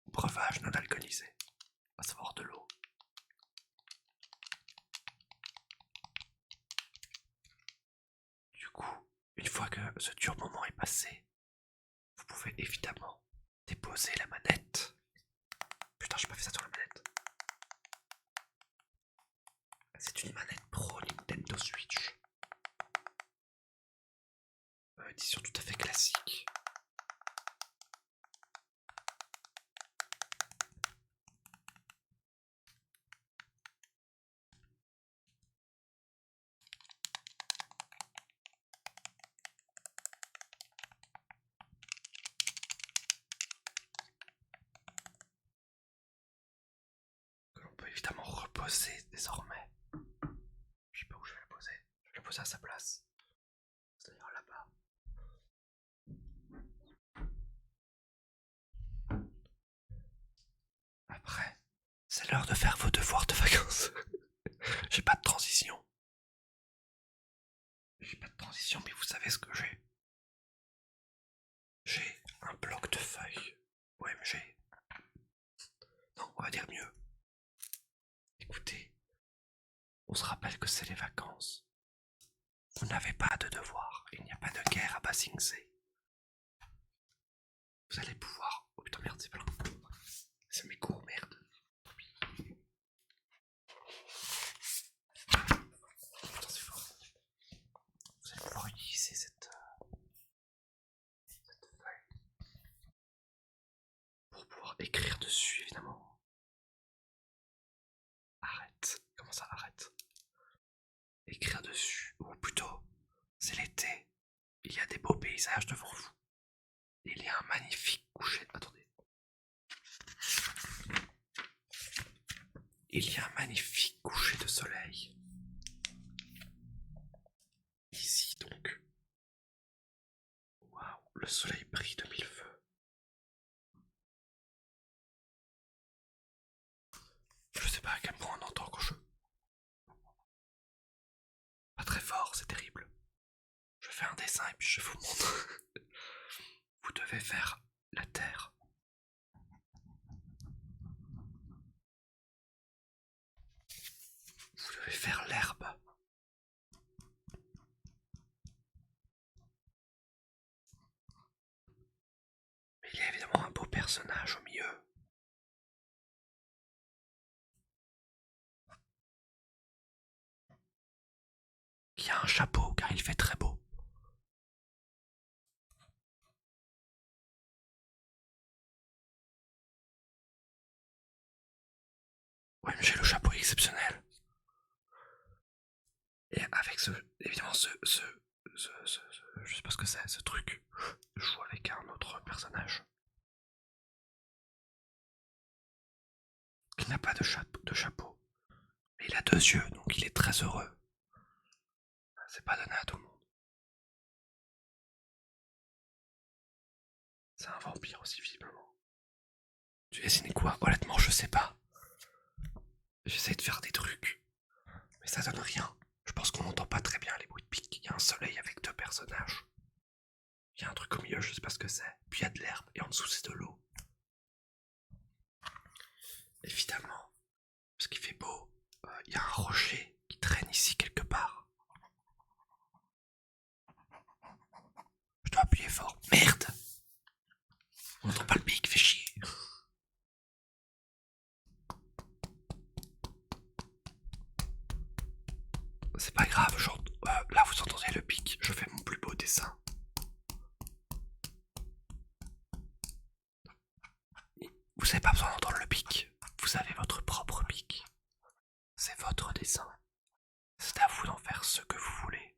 breuvage non alcoolisé, à savoir de l'eau. Du coup, une fois que ce dur moment est passé, vous pouvez évidemment déposer la manette. Putain, j'ai pas fait ça sur la manette. C'est une manette Pro Nintendo Switch. Édition tout à fait classique. Que l'on peut évidemment reposer désormais. Je sais pas où je vais la poser. Je vais la poser à sa place. C'est-à-dire là-bas. Après, c'est l'heure de faire vos devoirs de vacances. J'ai pas de transition. J'ai pas de transition, mais vous savez ce que j'ai. J'ai un bloc de feuilles. OMG. Non, on va dire mieux. Écoutez, on se rappelle que c'est les vacances. Vous n'avez pas de devoirs. Il n'y a pas de guerre à Ba Sing Se. Vous allez pouvoir... Oh putain, merde, c'est plein. C'est mes cours, merde. Putain, c'est fort. Vous allez pouvoir utiliser cette feuille pour pouvoir écrire dessus, évidemment. Arrête. Comment ça, arrête? Écrire dessus. Ou plutôt, c'est l'été. Il y a des beaux paysages devant vous. Il y a un magnifique coucher... Attendez. Il y a un magnifique coucher de soleil. Ici donc. Waouh, le soleil brille de mille feux. Je sais pas à quel point on entend quand je... Pas très fort, c'est terrible. Je fais un dessin et puis je vous montre. Vous devez faire la terre. Vous devez faire l'herbe. Mais il y a évidemment un beau personnage au milieu. Qui a un chapeau car il fait très beau. Ouais, mais j'ai le chapeau exceptionnel. Et avec évidemment je sais pas ce que c'est, ce truc. Je joue avec un autre personnage. Qui n'a pas de chapeau. Mais il a deux yeux, donc il est très heureux. C'est pas donné à tout le monde. C'est un vampire aussi, visiblement. Tu dessines quoi? Honnêtement, je sais pas. J'essaie de faire des trucs, mais ça donne rien. Je pense qu'on n'entend pas très bien les bruits de pique. Il y a un soleil avec deux personnages. Il y a un truc au milieu, je sais pas ce que c'est. Puis il y a de l'herbe, et en dessous c'est de l'eau. Évidemment, parce qu'il fait beau, il y a un rocher qui traîne ici quelque part. Je dois appuyer fort. Merde! On n'entend pas le pic, fait chier. C'est pas grave, genre, là vous entendez le pic, je fais mon plus beau dessin. Vous n'avez pas besoin d'entendre le pic. Vous avez votre propre pic. C'est votre dessin. C'est à vous d'en faire ce que vous voulez.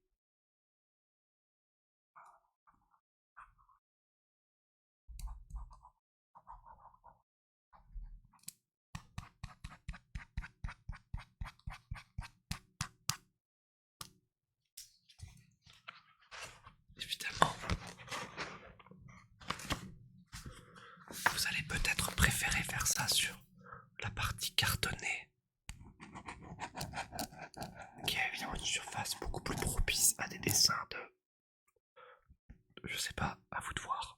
Évidemment, vous allez peut-être préférer faire ça sur la partie cartonnée, qui est évidemment une surface beaucoup plus propice à des dessins de... Je sais pas, à vous de voir.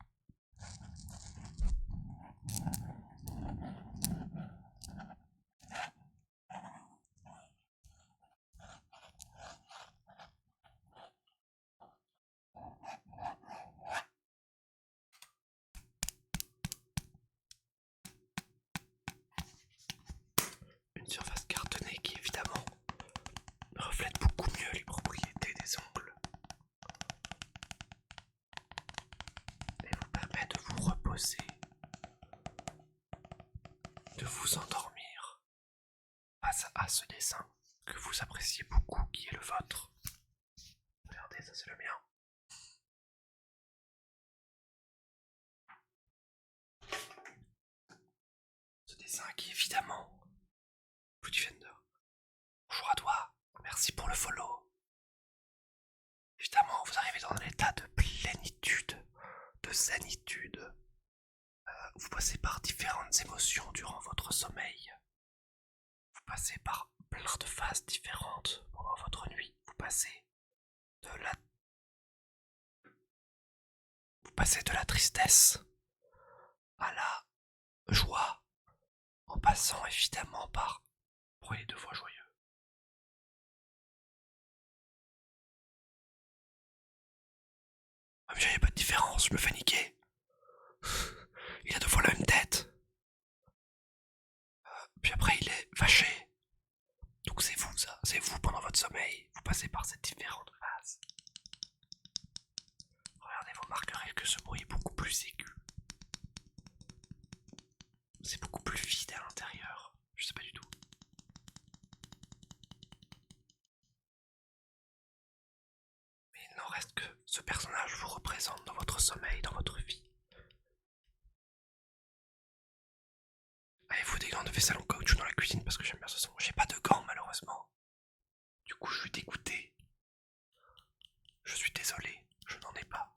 Une surface cartonnée qui évidemment reflète beaucoup mieux les propriétés des ongles et vous permet de vous reposer, de vous endormir face à ce dessin que vous appréciez beaucoup, qui est le vôtre. Regardez, ça c'est le mien. Ce dessin qui évidemment vous Defender. Bonjour à toi, merci pour le follow. Évidemment, vous arrivez dans un état de plénitude, de zénitude. Vous passez par différentes émotions durant votre sommeil. Vous passez par plein de phases différentes pendant votre nuit. Vous passez de la tristesse à la joie, en passant évidemment par les deux fois joyeux. Même j'avais pas de différence, je me fais niquer. Il a deux fois la même tête. Puis après il est fâché. Donc c'est vous ça, c'est vous pendant votre sommeil. Vous passez par ces différentes phases. Regardez, vous remarquerez que ce bruit est beaucoup plus aigu. C'est beaucoup plus vide à l'intérieur. Je sais pas du tout. Mais il n'en reste que ce personnage vous représente dans votre sommeil, dans votre vie. Avez-vous des gants de vaisselle en caoutchouc dans la cuisine parce que j'aime bien ce son. J'ai pas de gants malheureusement. Du coup je suis dégoûté. Je suis désolé, je n'en ai pas.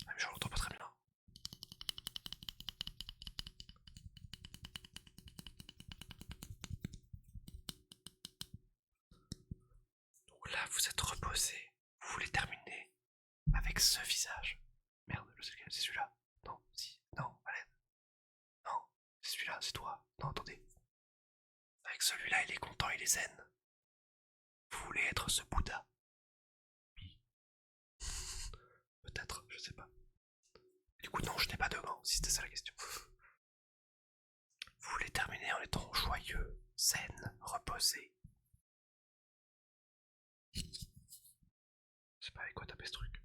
Même je l'entends pas très bien. Donc là vous êtes reposé. Vous voulez terminer avec ce visage. Merde, je sais lequel, c'est celui-là. Non, si, non, allez. Non, c'est celui-là, c'est toi. Non, attendez. Avec celui-là, il est content, il est zen. Vous voulez être ce Bouddha? Oui. Peut-être, je sais pas. Du coup, non, je n'ai pas de gants, si c'était ça la question. Vous voulez terminer en étant joyeux, zen, reposé. Je sais pas avec quoi taper ce truc.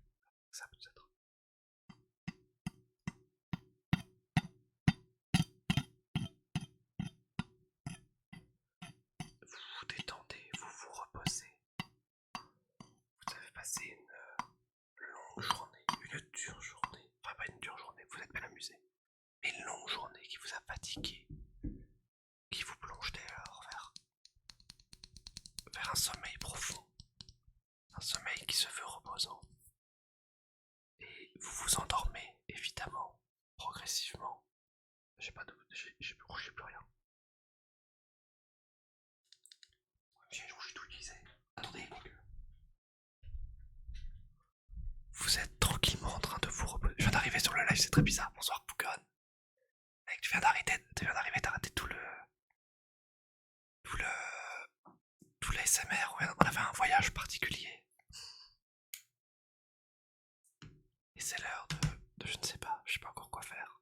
Ça peut-être. Vous vous détendez, vous vous reposez. Vous avez passé une longue journée, une dure journée. Enfin, pas une dure journée, vous êtes bien amusé. Mais une longue journée qui vous a fatigué, qui vous plonge dès lors vers un sommeil profond. Un sommeil qui se veut reposant. Et vous vous endormez, évidemment, progressivement. J'ai pas de... j'ai plus rien. J'ai tout utilisé. Attendez. Vous êtes tranquillement en train de vous reposer. Je viens d'arriver sur le live, c'est très bizarre. Bonsoir Pougon. Mec, tu viens d'arriver, t'as raté tout le SMR. On avait un voyage particulier. Et c'est l'heure de je ne sais pas, je sais pas encore quoi faire.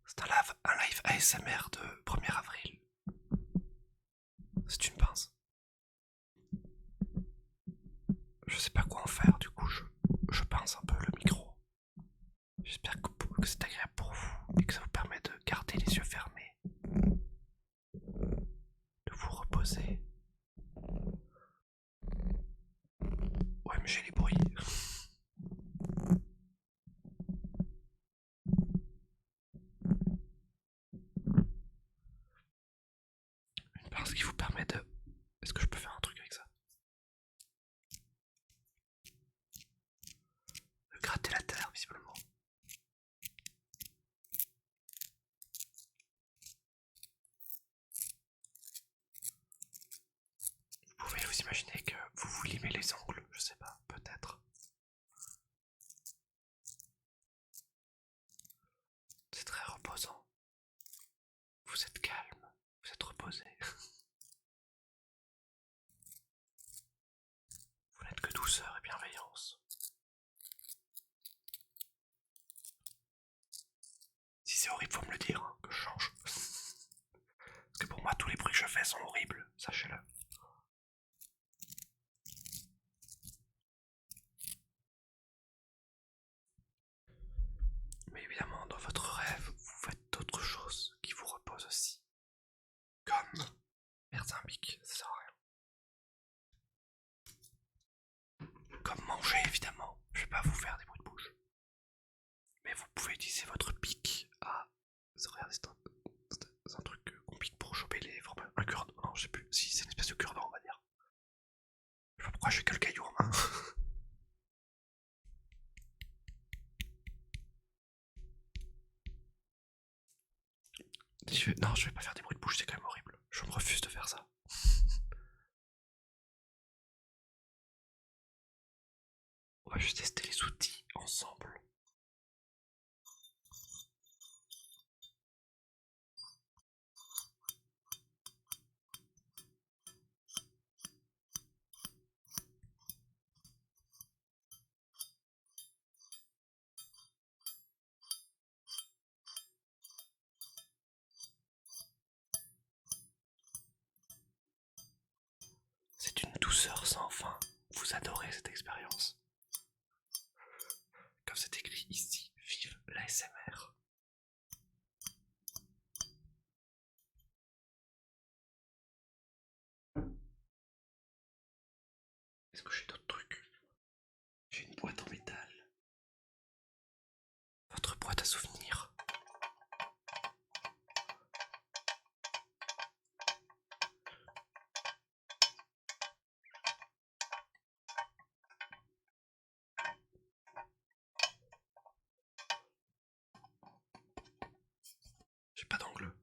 C'est un live ASMR de 1er avril. C'est une pince. je sais pas quoi en faire, du coup je pince un peu le micro. J'espère que c'est agréable pour vous et que ça vous permet de garder les yeux fermés, de vous reposer. OMG les bruits. Une pince qui vous permet de... Est-ce que je peux faire un truc avec ça? De gratter la terre, visiblement. Vous pouvez vous imaginer que vous vous limez les ongles, je sais pas, peut-être. C'est très reposant. Vous êtes calme, vous êtes reposé. Vous n'êtes que douceur et bienveillance. Si c'est horrible, faut me le dire, hein, que je change. Parce que pour moi, tous les bruits que je fais sont horribles, sachez-le. Mais évidemment, dans votre rêve, vous faites d'autres choses qui vous reposent aussi. Comme... Merde, c'est un bic, ça sert à rien. Comme manger, évidemment. Je vais pas vous faire des bruits de bouche. Mais vous pouvez utiliser votre pic à... Regardez, c'est un truc qu'on pique pour choper les fromages. Un cure-dent, non, je sais plus. Si, c'est une espèce de cure-dent, on va dire. Je sais pas pourquoi j'ai que le caillou en main. Non, je vais pas faire des bruits de bouche, c'est quand même horrible. Je me refuse de faire ça. On va juste tester les outils ensemble. C'est une douceur sans fin. Vous adorez cette expérience. Comme c'est écrit ici, vive l'ASMR. Est-ce que j'ai d'autres trucs? J'ai une boîte en métal. Votre boîte à souvenirs. J'ai pas d'angle.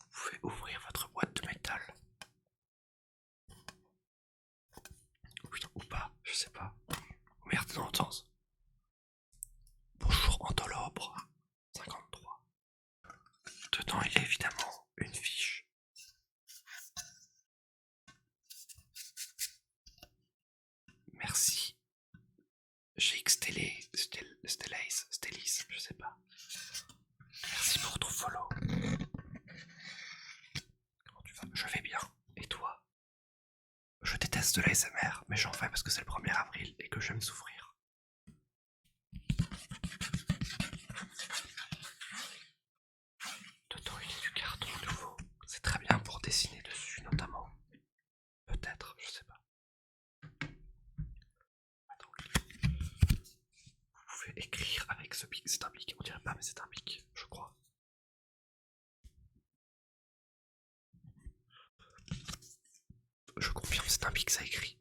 Vous pouvez ouvrir votre boîte de métal. Ou pas, je sais pas. Merde, dans l'autre sens. Bonjour Antolobre 53. Dedans il y a évidemment une fiche. Merci. GX Stellis, je sais pas. Merci pour ton follow. Comment tu vas? Je vais bien. Et toi? Je déteste l'ASMR, mais j'en fais parce que c'est le 1er avril et que j'aime souffrir. Dedans il y a du carton nouveau. C'est très bien pour dessiner dessus notamment. Peut-être, je sais pas. Vous pouvez écrire avec ce bic. C'est un bic, on dirait pas mais c'est un bic, je crois. Je confirme, c'est un bic, ça écrit.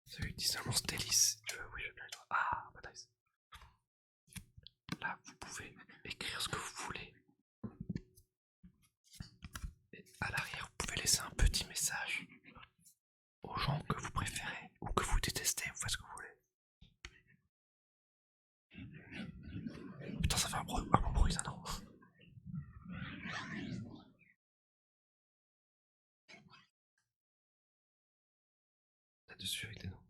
Celui dit seulement Stellis. Oui, je bien. Ah, bah nice. Là, vous pouvez écrire ce que vous voulez. Et à l'arrière, vous pouvez laisser un petit message aux gens que vous préférez ou que vous détestez. Vous faites ce que vous voulez. dessus avec des noms.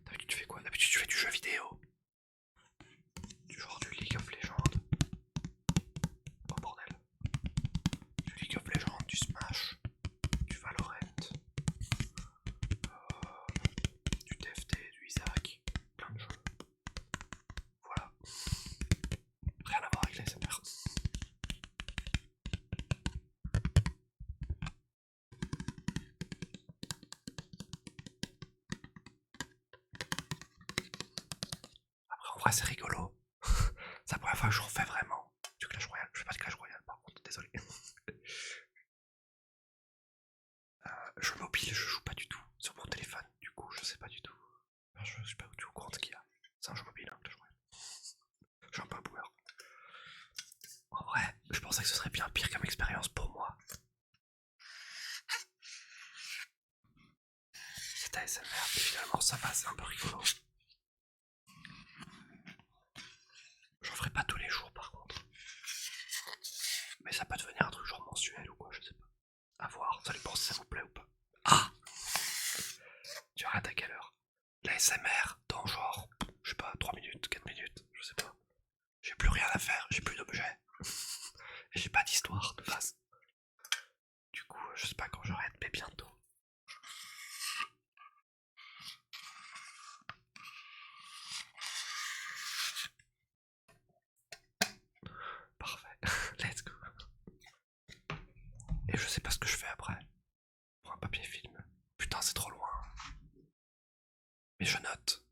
D'habitude tu fais quoi? D'habitude tu fais du jeu vidéo. Du genre du League of Legends. Oh bordel. Du League of Legends, du Smash, du Valorant, du TFT, du Isaac, plein de jeux. Voilà. Rien à voir avec les SMR. Après en vrai c'est rigolo. C'est la première fois que j'en fais vraiment. Du Clash Royale. Je fais pas de Clash Royale par contre, désolé. Jeu mobile, je joue pas du tout sur mon téléphone. Du coup, je sais pas du tout. Enfin, je suis pas du tout au courant de ce qu'il y a. C'est un jeu mobile, hein, Clash Royale. Je suis un peu un boomer. En vrai, je pensais que ce serait bien pire comme expérience pour moi. C'est ASMR, et finalement ça va, c'est un peu rigolo. J'en ferai pas tous les jours par contre. Mais ça peut devenir un truc genre mensuel ou quoi, je sais pas. À voir, ça dépend si ça vous plaît ou pas. Ah! Tu arrêtes à quelle heure? La SMR dans genre, je sais pas, 3 minutes, 4 minutes, je sais pas. J'ai plus rien à faire, j'ai plus d'objets. Et j'ai pas d'histoire de base. Du coup, je sais pas quand j'arrête, mais bientôt. Parfait, let's go. Et je sais pas ce que je fais après. Pour un papier film. Putain, c'est trop loin. Mais je note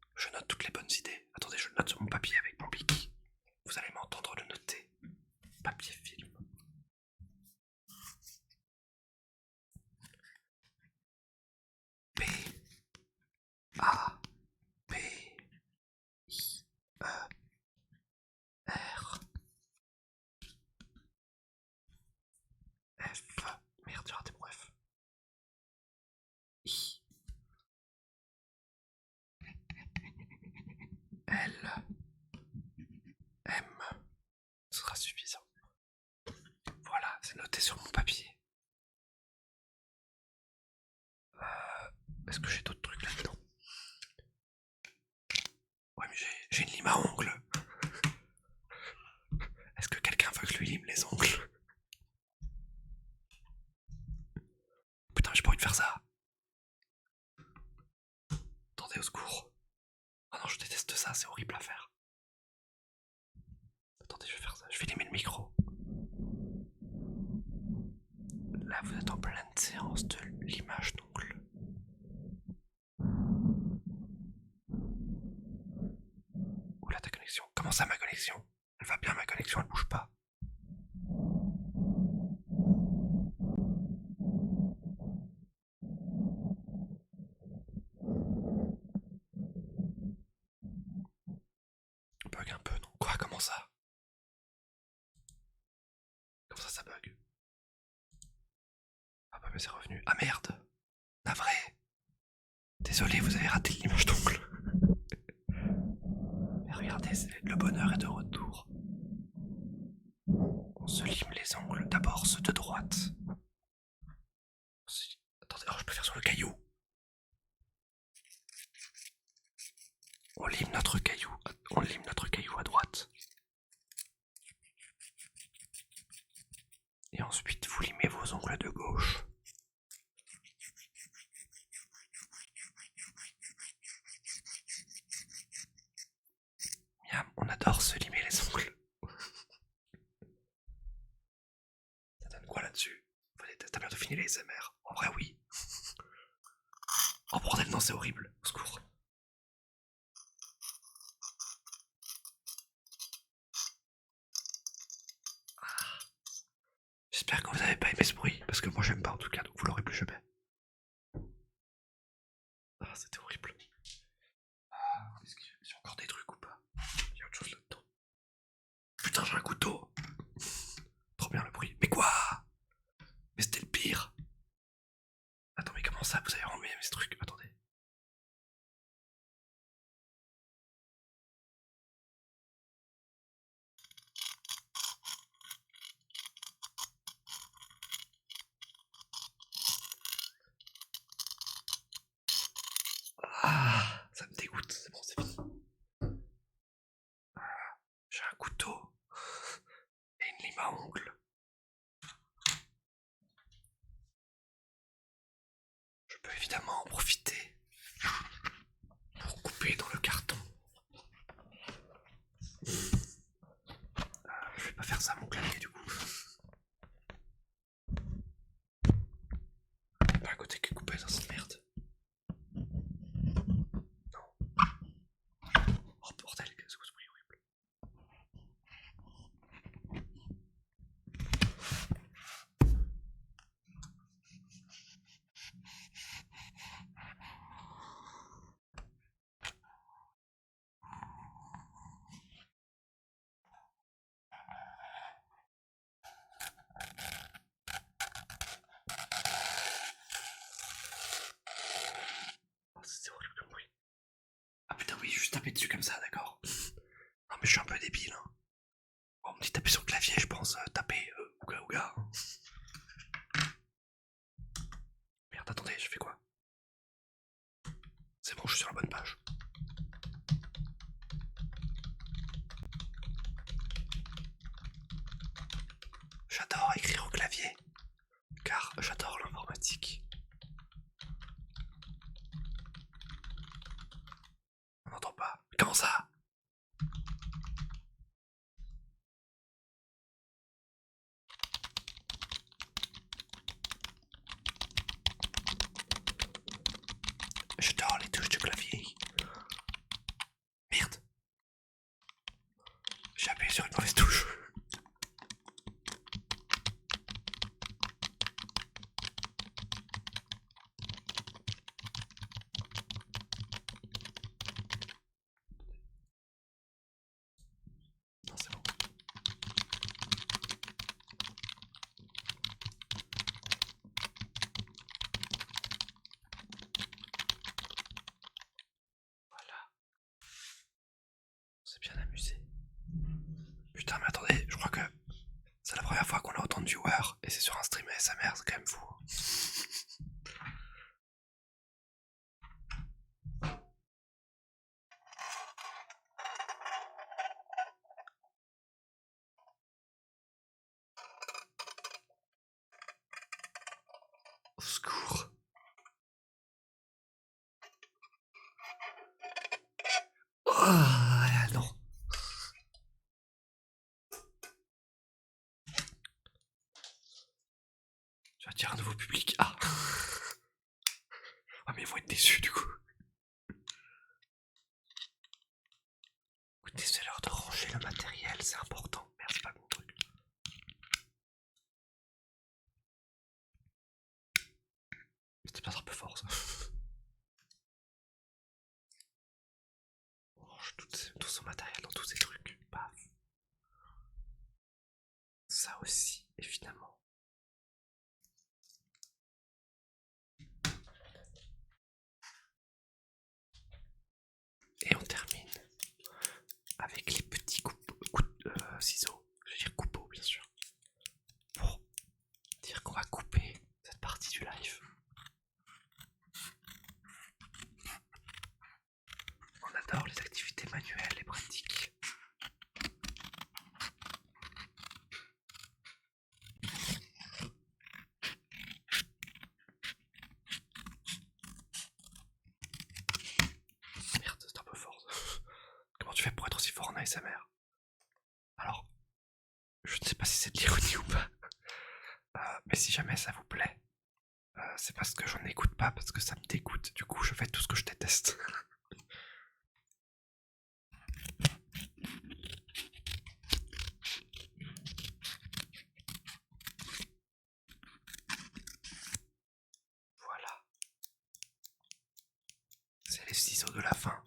toutes les bonnes idées. Attendez, je le note sur mon papier avec mon bic. Vous allez m'entendre le noter. Papier film. P A P I E R F. Merde, j'ai raté mon F. I L M. Ce sera suffisant. Voilà, c'est noté sur mon papier. Est-ce que j'ai d'autres trucs là-dedans? Ouais, mais j'ai une lime à ongles. Est-ce que quelqu'un veut que je lui lime les ongles? Putain, j'ai pas envie de faire ça. Attendez, au secours. Oh non, je déteste ça, c'est horrible à faire. Attendez, je vais faire ça. Je vais limer le micro. Là, vous êtes en pleine séance de limage d'ongles. Oula, ta connexion. Comment ça, ma connexion? Elle va bien, ma connexion, elle bouge pas. Bug un peu, non? Quoi? Comment ça? Comment ça bug? Ah bah, mais c'est revenu. Ah merde! Navré! Désolé, vous avez raté l'image d'ongle. Mais regardez, le bonheur est de retour. On se lime les ongles, d'abord ceux de droite. Attendez, oh, je peux faire sur le caillou. On lime notre caillou à droite. Et ensuite, vous limez vos ongles de gauche. Miam, on adore se limer les ongles. Ça donne quoi là-dessus? T'as bientôt fini les SMR? En vrai, oui. Oh bordel, non, c'est horrible. Au secours. J'espère que vous avez pas aimé ce bruit, parce que moi j'aime pas en tout cas, donc vous l'aurez plus jamais. Ah, c'était horrible. Ah, est-ce que j'ai encore des trucs ou pas? Il y a autre chose là-dedans. Putain, j'ai un couteau. Trop bien le bruit. Mais quoi? Mais c'était le pire. Attends, mais comment ça, vous avez remis mes trucs? Attendez. écoute, c'est bon, c'est fini. J'ai un couteau et une lime à ongles. Je peux évidemment en profiter pour couper dans le carton. Je vais pas faire ça à mon clavier du coup. Pas un côté qui est coupé dans cette merde. Non. Oh bordel, qu'est-ce que c'est horrible. Oh, c'est horrible comme bruit. Ah putain oui, juste taper dessus comme ça, d'accord. Non mais je suis un peu débile. Hein. On me dit taper sur le clavier, je pense taper ouga ouga. Merde, attendez, je fais quoi? C'est bon, je suis sur la bonne page. J'adore écrire au clavier, car j'adore l'informatique. On n'entend pas. Comment ça? J'adore les touches de clavier. Merde. J'ai appuyé sur une mauvaise touche. Non, c'est bon. Voilà. On s'est bien amusé. Putain, mais attendez, je crois que c'est la première fois qu'on a autant de viewers et c'est sur un stream ASMR, c'est quand même fou. Au secours. Oh non. Tu vas dire un nouveau public. Ah. Ah mais ils vont être déçus du coup. Écoutez, c'est l'heure de ranger le matériel, c'est important. Merde, c'est pas mon truc. C'était pas un peu fort ça. On range tout son matériel dans tous ces trucs. Paf. Ça aussi, évidemment. Et on termine avec les petits ciseaux, je veux dire coupeaux bien sûr, pour dire qu'on va couper cette partie du live. On adore les activités manuelles et pratiques. Merde, c'est un peu fort. Comment tu fais pour être aussi fort en ASMR? Alors, je ne sais pas si c'est de l'ironie ou pas, mais si jamais ça vous plaît, c'est parce que je n'écoute pas, parce que ça me dégoûte. Du coup, je fais tout ce que je déteste. Voilà. C'est les ciseaux de la fin.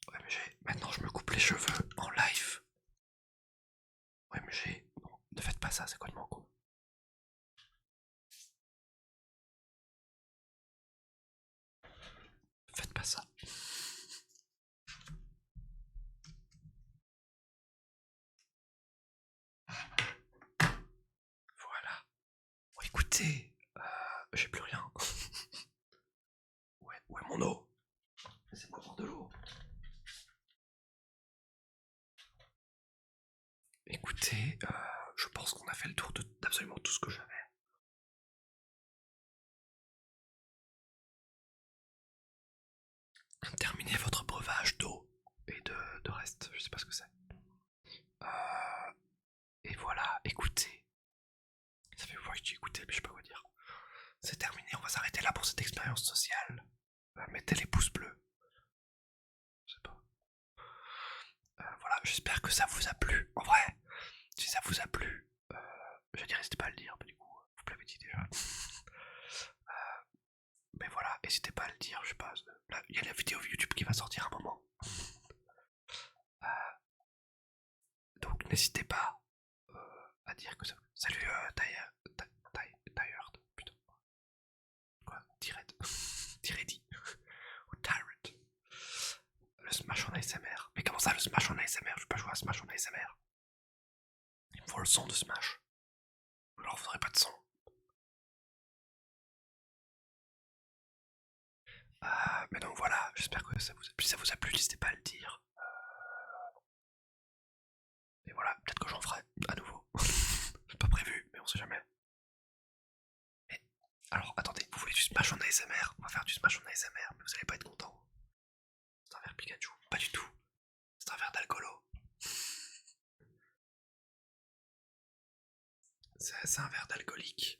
Ouais, mais maintenant je me coupe les cheveux en live. Ouais, mais non, ne faites pas ça, c'est complètement con. Ne faites pas ça. Voilà. Bon, écoutez, j'ai plus rien. Ouais, où est mon eau? écoutez, je pense qu'on a fait le tour d'absolument tout ce que j'avais. Terminez votre breuvage d'eau et de reste, je sais pas ce que c'est. Et voilà, écoutez. Ça fait voir que j'ai écouté, mais je sais pas quoi dire. C'est terminé, on va s'arrêter là pour cette expérience sociale. Mettez les pouces bleus. Je sais pas. Voilà, j'espère que ça vous a plu. En vrai, si ça vous a plu, je dirais n'hésitez pas à le dire, mais du coup, vous l'avez dit déjà. Mais voilà, n'hésitez pas à le dire, je sais pas. Là, il y a la vidéo YouTube qui va sortir un moment. Donc n'hésitez pas à dire que ça. Salut Tired. Putain. Quoi? Tired. Tiredi. Ou Tyrant. Le Smash en ASMR. Mais comment ça le Smash en ASMR? Je peux pas jouer à Smash en ASMR. Il me faut le son de Smash. Alors vous n'aurez pas de son. Mais donc voilà, j'espère que ça vous a plu. Si ça vous a plu, n'hésitez pas à le dire. Et voilà, peut-être que j'en ferai à nouveau. C'est pas prévu, mais on sait jamais. Mais alors attendez, vous voulez du Smash en ASMR? On va faire du Smash en ASMR, mais vous allez pas être content. C'est un verre Pikachu. Pas du tout. C'est un verre d'alcoolo. C'est un verre d'alcoolique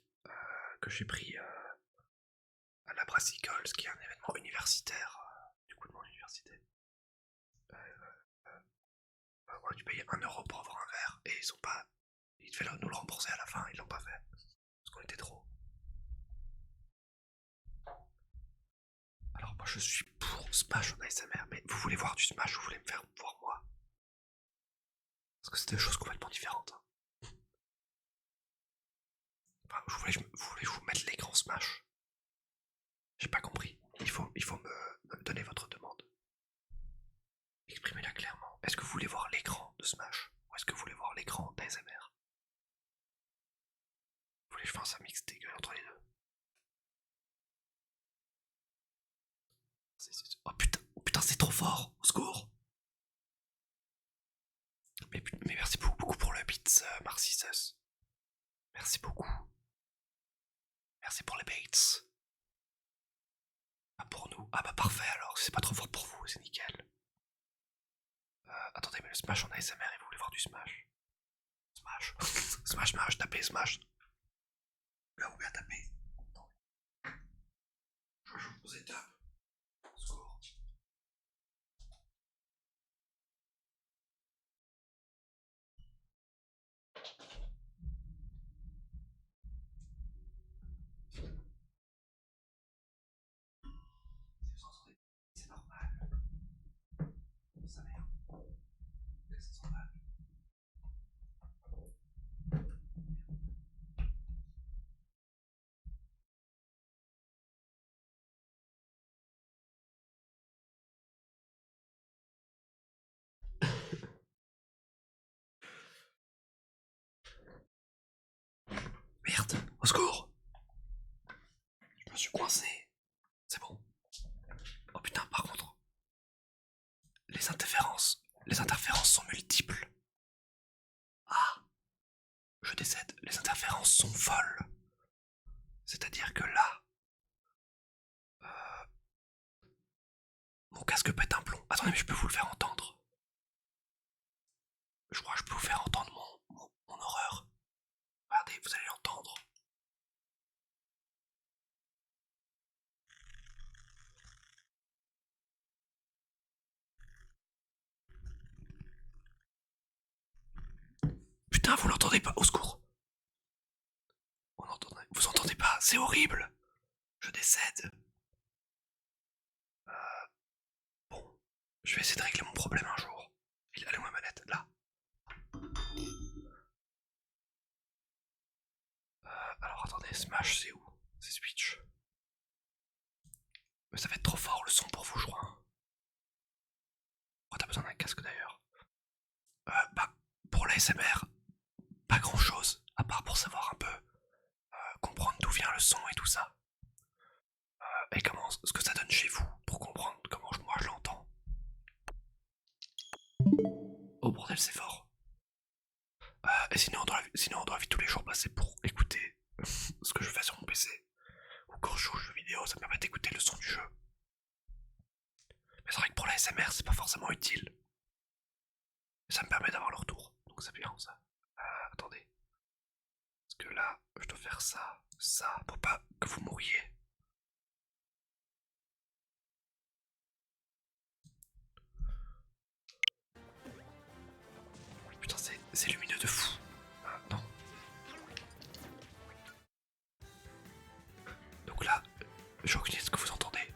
que j'ai pris à la Brassicole, qui est un événement universitaire du coup de mon université. On a dû payer 1€ pour avoir un verre et ils ont pas. Ils devaient nous le rembourser à la fin, ils l'ont pas fait. Parce qu'on était trop. Alors moi je suis pour Smash en ASMR, mais vous voulez voir du Smash ou vous voulez me faire voir moi? Parce que c'est deux choses complètement différentes. Enfin, vous voulez que je vous mette l'écran Smash? J'ai pas compris. Il faut me donner votre demande. Exprimez-la clairement. Est-ce que vous voulez voir l'écran de Smash? Ou est-ce que vous voulez voir l'écran d'ASMR? Vous voulez que je fasse un mix dégueu entre les deux? Oh putain, c'est trop fort! Au secours! Mais merci beaucoup pour le beats, Marcisus. Merci beaucoup. Merci pour les baits. Ah, pour nous. Ah bah parfait alors, c'est pas trop fort pour vous, c'est nickel. Attendez, mais le Smash en ASMR, et vous voulez voir du Smash? Smash. Smash, tapez Smash. Là, vous bien taper. Je vous ai tape. Secours. Si vous entendez, c'est normal. Sa mère. Qu'est-ce que c'est normal? Merde, au secours! Je me suis coincé. C'est bon. Oh putain, par contre, les interférences sont multiples. Ah, je décède. Les interférences sont folles. C'est-à-dire que là, mon casque pète un plomb. Attendez, mais je peux vous le faire entendre. Je crois que je peux vous faire entendre mon horreur. Regardez, vous allez l'entendre. Putain, vous l'entendez pas? Au secours. Vous entendez pas? C'est horrible. Je décède. Bon, je vais essayer de régler mon problème un jour. Elle est où ma manette? Là. Alors attendez, Smash c'est où? C'est Switch. Mais ça va être trop fort le son pour vous, je crois. Pourquoi t'as besoin d'un casque d'ailleurs? Bah, pour l'ASMR, pas grand chose, à part pour savoir un peu comprendre d'où vient le son et tout ça. Et comment, ce que ça donne chez vous, pour comprendre comment moi je l'entends. Oh bordel, c'est fort. Et sinon, dans la vie de tous les jours, bah, c'est pour écouter ce que je fais sur mon PC. Ou quand je joue aux jeux vidéo, ça me permet d'écouter le son du jeu. Mais c'est vrai que pour la SMR, c'est pas forcément utile. Mais ça me permet d'avoir le retour. Donc c'est bien ça. Attendez. Parce que là, je dois faire ça, ça, pour pas que vous mouriez. Putain, c'est lumineux de fou. Ah, non. Donc là, j'ai aucune idée de ce que vous entendez.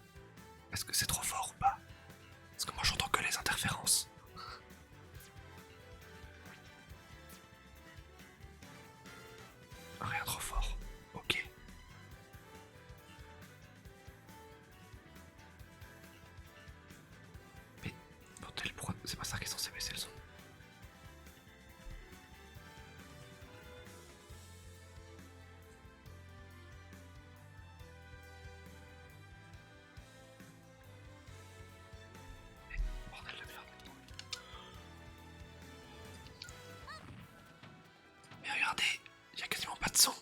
Est-ce que c'est trop fort ou pas? Parce que moi j'entends que les interférences. Rien trop fort. Ok. Mais bordel, pourquoi c'est pas ça qui est censé baisser le son? Mais bordel de merde. Mais regardez, il y a quasiment pas de son.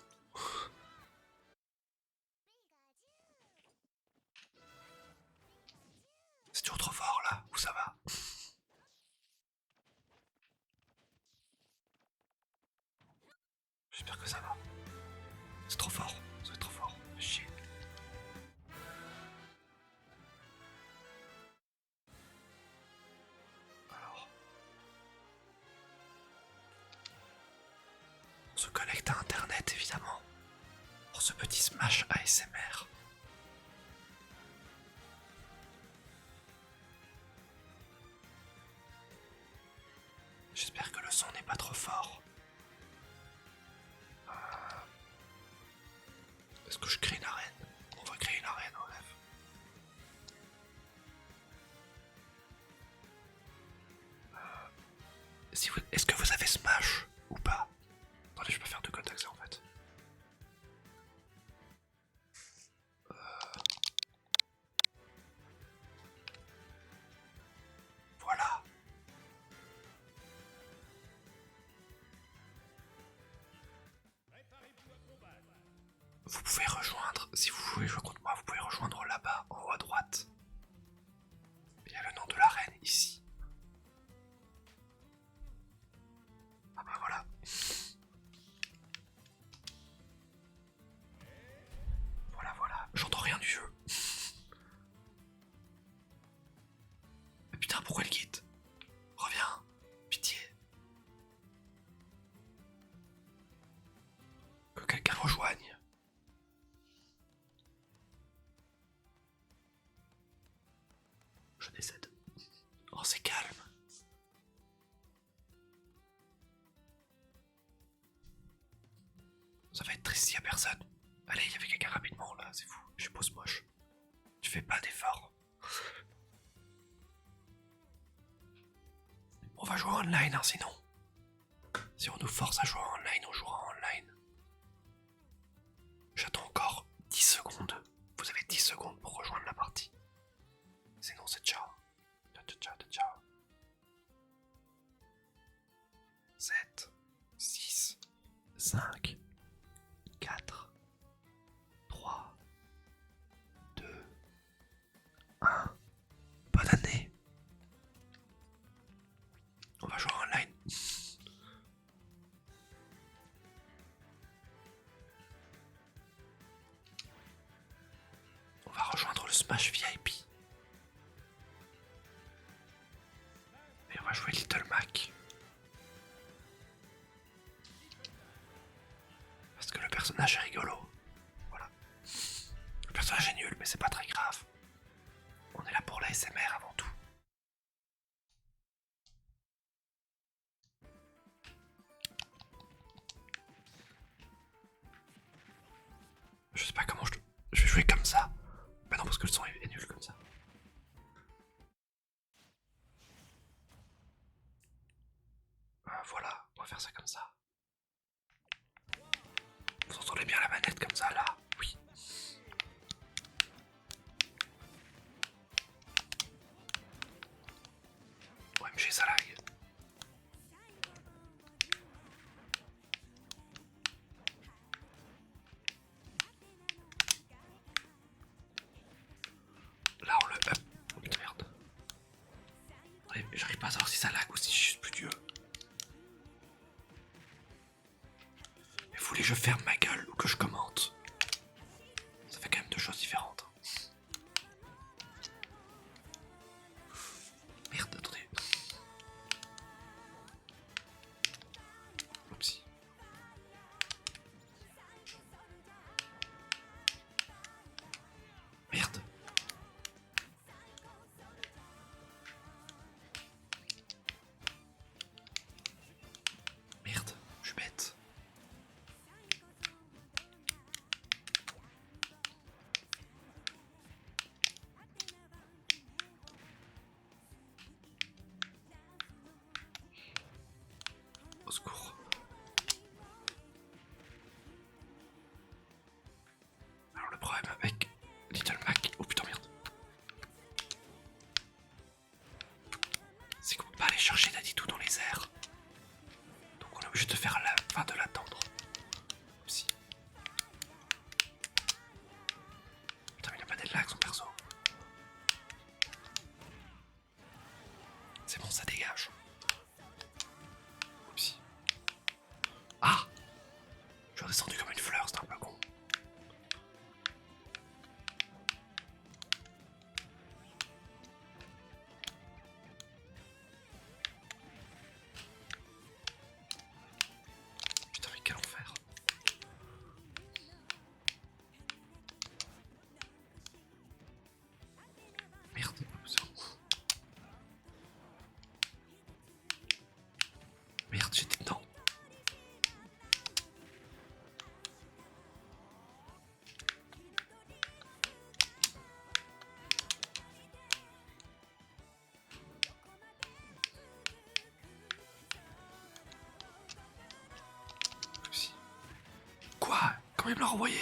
C'est toujours trop fort là, où ça va? J'espère que ça va. C'est trop fort, c'est trop fort. Fais chier. Alors. On se connecte à internet évidemment. Pour ce petit smash ASMR. J'espère que le son n'est pas trop fort. Est-ce que je crée une arène? On va créer une arène en rêve. Est-ce que vous avez Smash ou pas? Attendez, je peux faire deux codes d'accès en fait. Voilà. Vous pouvez rejoindre, si vous voulez jouer contre moi, vous pouvez rejoindre là-bas, en haut à droite. Il y a le nom de l'arène ici. Ah bah voilà. Voilà, voilà. J'entends rien du jeu. Mais putain, pourquoi elle quitte? Reviens. Pitié. Que quelqu'un le rejoigne. Je décède. Oh, c'est calme. Ça va être triste s'il y a personne. Allez, il y avait quelqu'un rapidement là, c'est fou. Je pose moche. Tu fais pas d'effort. On va jouer en online hein, sinon. Si on nous force à jouer en online, on jouera en online. J'attends encore 10 secondes. Vous avez 10 secondes pour rejoindre la partie. Sinon c'est ciao. Ciao, ciao. 7, 6, 5, 4, 3, 2, 1. Bonne année. On va jouer en online. On va rejoindre le Smash VIP. Et on va jouer Little Mac. Parce que le personnage est rigolo. Voilà. Le personnage est nul, mais c'est pas très grave. On est là pour la SMR avant tout. Je sais pas comment je vais jouer comme ça. Bah non, parce que le son est nul comme ça. Voilà, on va faire ça comme ça. Vous entendez bien la manette comme ça là? Oui. OMG, ça lag. j'arrive pas à savoir si ça lag ou si je suis plus Dieu. Mais vous voulez que je ferme ma gueule ou que je commente? Ça fait quand même deux choses différentes. Merde, attendez. Oupsie. Merde. Merde, je suis bête. Au secours. Alors le problème avec Little Mac... Oh putain merde. C'est qu'on peut pas aller chercher Dadidou dans les airs. Donc on est obligé de faire la fin de l'attendre. Si. Putain mais il a pas d'être lag son perso. C'est bon, ça dégage. Oupsie. Ah! Je suis redescendu comme une fleur, c'est un peu con. Putain mais quel enfer. Merde, c'est bon. Merde, j'étais dedans. Oupsie. Quoi? Comment il me l'a renvoyé?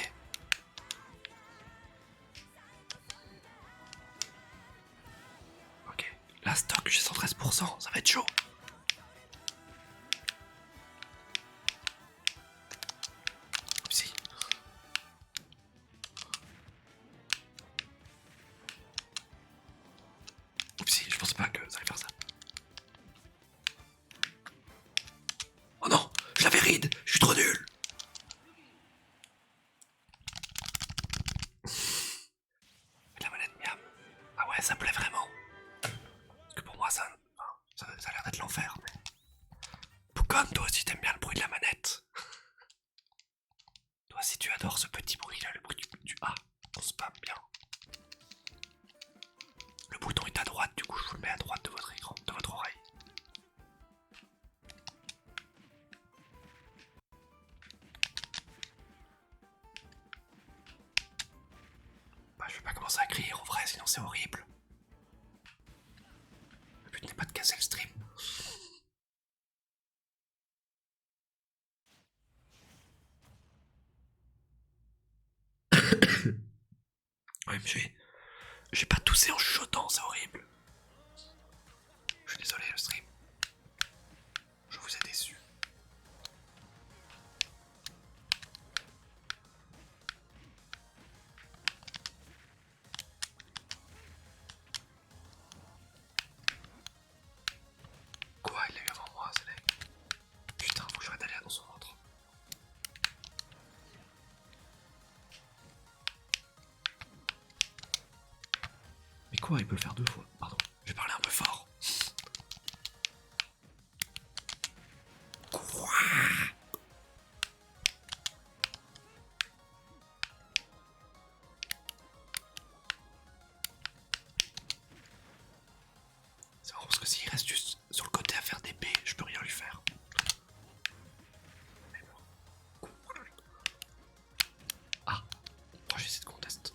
Ok, la stock, j'ai 113%, ça va être chaud. Oupsie. Oupsie, je pensais pas que ça allait faire ça. Oh non, je l'avais ride, je suis trop nul. La manette miam. Ah ouais, ça plaît vraiment. Parce que pour moi, ça a l'air d'être l'enfer. Mais... Poucon, toi aussi t'aimes bien le bruit de la manette. Toi aussi tu adores ce petit bruit là, le bruit du A. On spam bien. Le bouton est à droite, du coup je vous le mets à droite de votre écran, de votre oreille. Bah je vais pas commencer à crier en vrai, sinon c'est horrible. Le but n'est pas de casser le stream. OMG, j'ai pas toussé en chuchotant, c'est horrible. Je suis désolé le stream. Je vous ai déçu. Quoi, il l'a eu avant moi, c'est dingue. Putain, faut que j'arrête d'aller dans son ventre. Mais quoi, il peut le faire deux fois? Pardon, je vais parler un peu fort. Quoi? C'est marrant parce que s'il reste juste sur le côté à faire des B, je peux rien lui faire. Mais bon. Ah, moi j'ai essayé de conteste.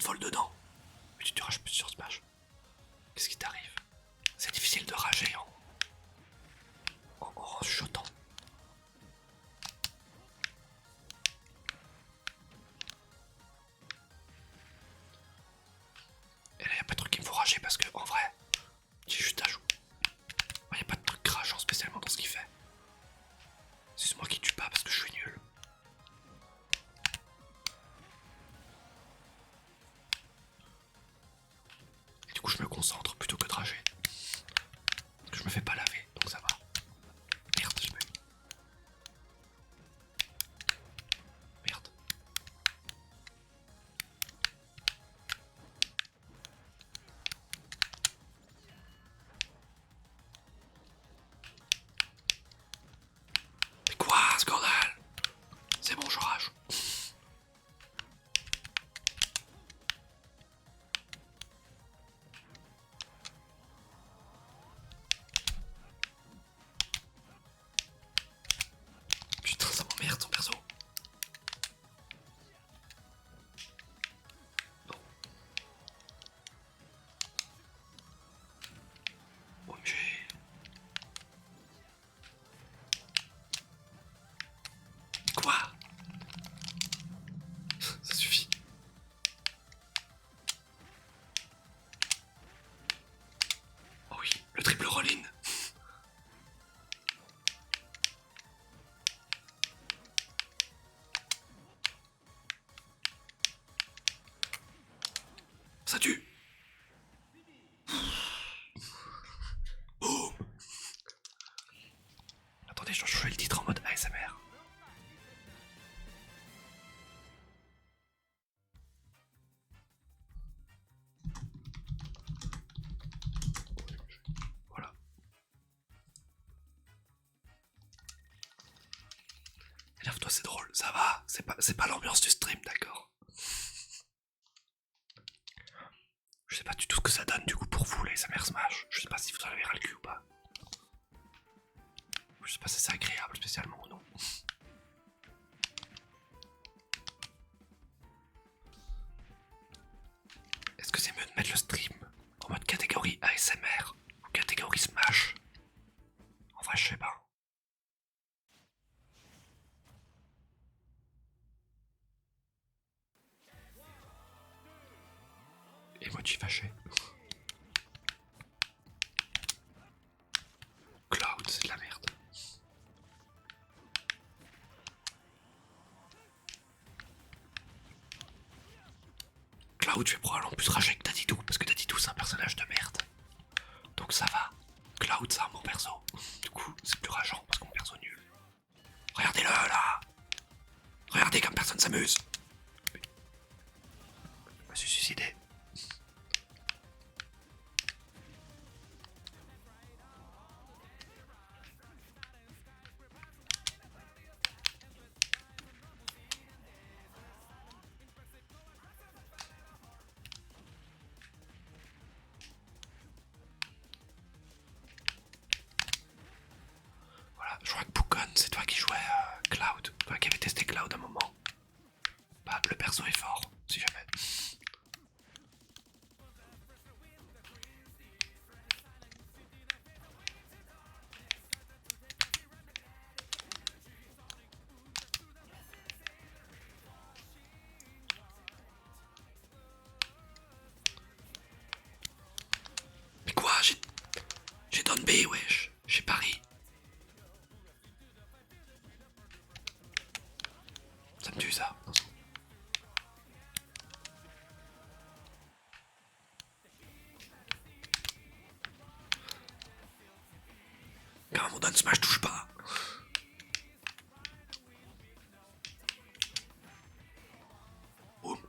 folle dedans. Mais tu rages plus sur Smash. Qu'est-ce qui t'arrive? C'est difficile de rager en chuchotant. Et là, y a pas de truc qui me faut rager parce que, en vrai, j'ai juste à jouer. Y a pas de truc rageant spécialement dans ce qu'il fait. C'est moi qui tue pas parce que je suis nul. Et du coup, je me concentre plutôt que de rager. Parce que je me fais pas laver, donc ça va. Merde, je me... Merde. Mais quoi, scandale? C'est bon, je rage. Putain, ça m'emmerde son perso. Bon. OMG. Quoi? Ça suffit. Oh oui, le triple roll-in. Ça tue. Boum. Attendez, je dois changer le titre en mode ASMR. Voilà. Énerve-toi, c'est drôle, ça va. C'est pas l'ambiance du stream, d'accord. Je sais pas du tout ce que ça donne du coup pour vous les ASMR Smash. Je sais pas si vous en avez ras le cul ou pas. Je sais pas si c'est agréable spécialement ou non. Est-ce que c'est mieux de mettre le stream en mode catégorie ASMR ou catégorie Smash? En vrai, je sais pas. Emoji fâché. Cloud, c'est de la merde. Cloud, je vais probablement plus rager que Dadidou, parce que Dadidou c'est un personnage de merde. Donc ça va. Cloud c'est un bon perso. Du coup, c'est plus rageant parce qu'on perso nul. Regardez-le là. Regardez comme personne s'amuse. Je me suis suicidé. Voilà, je crois que Boukon, c'est toi qui jouais Cloud. Toi qui avais testé Cloud à un moment. Bah, le perso est fort, si jamais. Mais quoi? J'ai donné B, wesh. J'ai pari. Ça me tue ça. Quand mon donne Smash touche pas. Boum.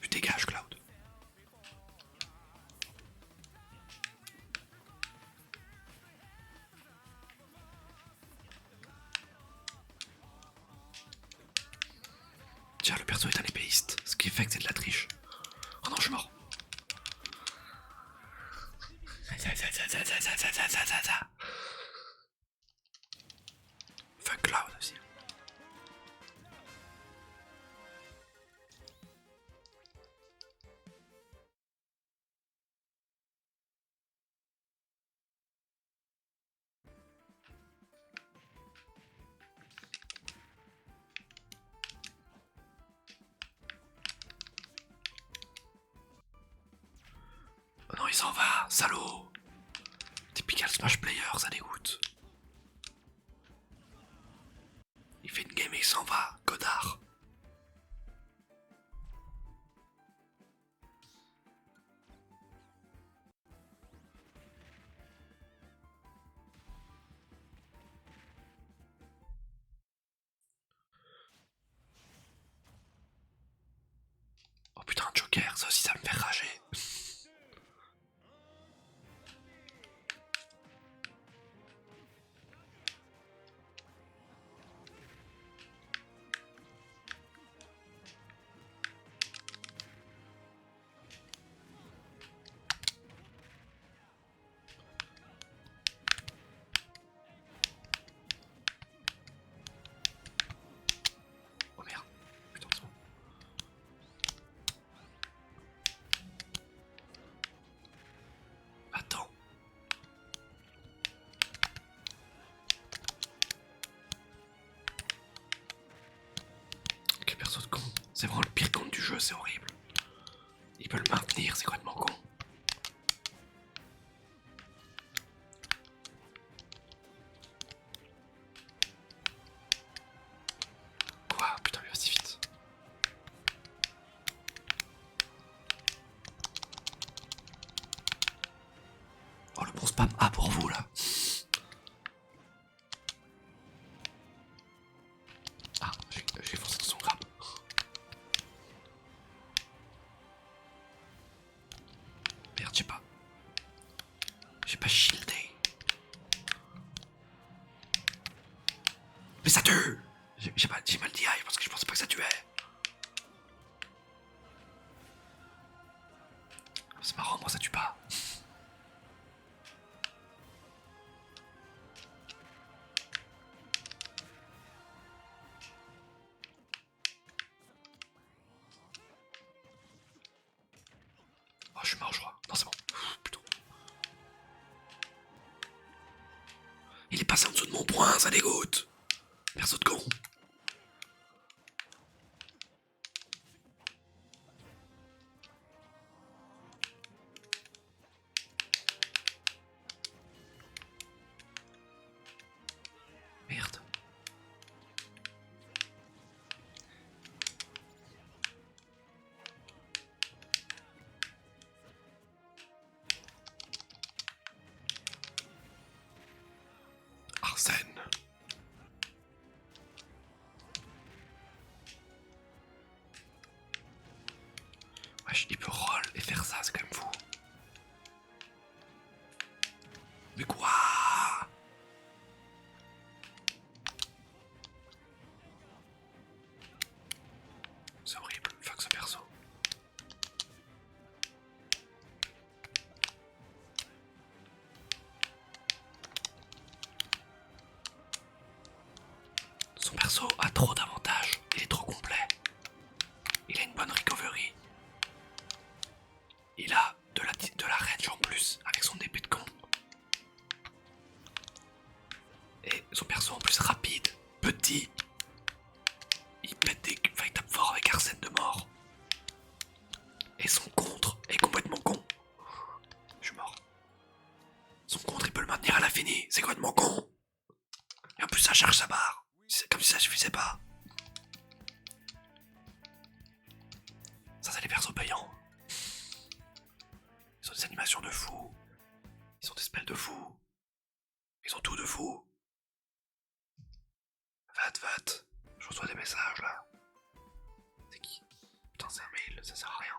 Tu dégages, Cloud. Tiens, le perso est un épéiste, ce qui fait que c'est de la triche. Oh non, je suis mort. Fuck Cloud aussi. non, il s'en va, salaud. Typical Smash Player, ça dégoûte. Il fait une game et il s'en va, connard. Oh putain, Joker, ça aussi ça me fait rager. Oh merde, putain c'est bon. Attends. Quel perso de con. C'est vraiment le pire compte du jeu, c'est horrible. Il peut le maintenir, c'est complètement con. Quoi? Putain, il va si vite. Oh, le bon spam A pour vous là. Ah, j'ai foncé dans son grab. Merde, j'ai pas. J'ai pas shieldé. Mais ça tue! J'ai mal dit aïe parce que je pensais pas que ça tuait. C'est marrant, moi ça tue pas. Oh, je suis mort, je crois. Non, c'est bon. Putain. Il est passé en dessous de mon point, ça dégoûte. Perso de con. Merde. Arsène. Wesh, il peut roll et faire ça, c'est quand même fou. Mais quoi? C'est horrible, fuck ce perso. Son perso a trop d'avantages, il est trop complet. Il a une bonne recovery. Il a de la range en plus avec son épée de con. Et son perso en plus rapide, petit. Il pète des fight up fort avec Arsène de mort. Et son contre est complètement con. Je suis mort. Son contre il peut le maintenir à l'infini, c'est complètement con. Et en plus ça charge sa barre. C'est comme si ça suffisait pas. Ça c'est les persos payants. Ils ont des animations de fou. Ils ont des spells de fou. Ils ont tout de fou. Va. Je reçois des messages là. C'est qui? Putain, c'est un mail, ça sert à rien.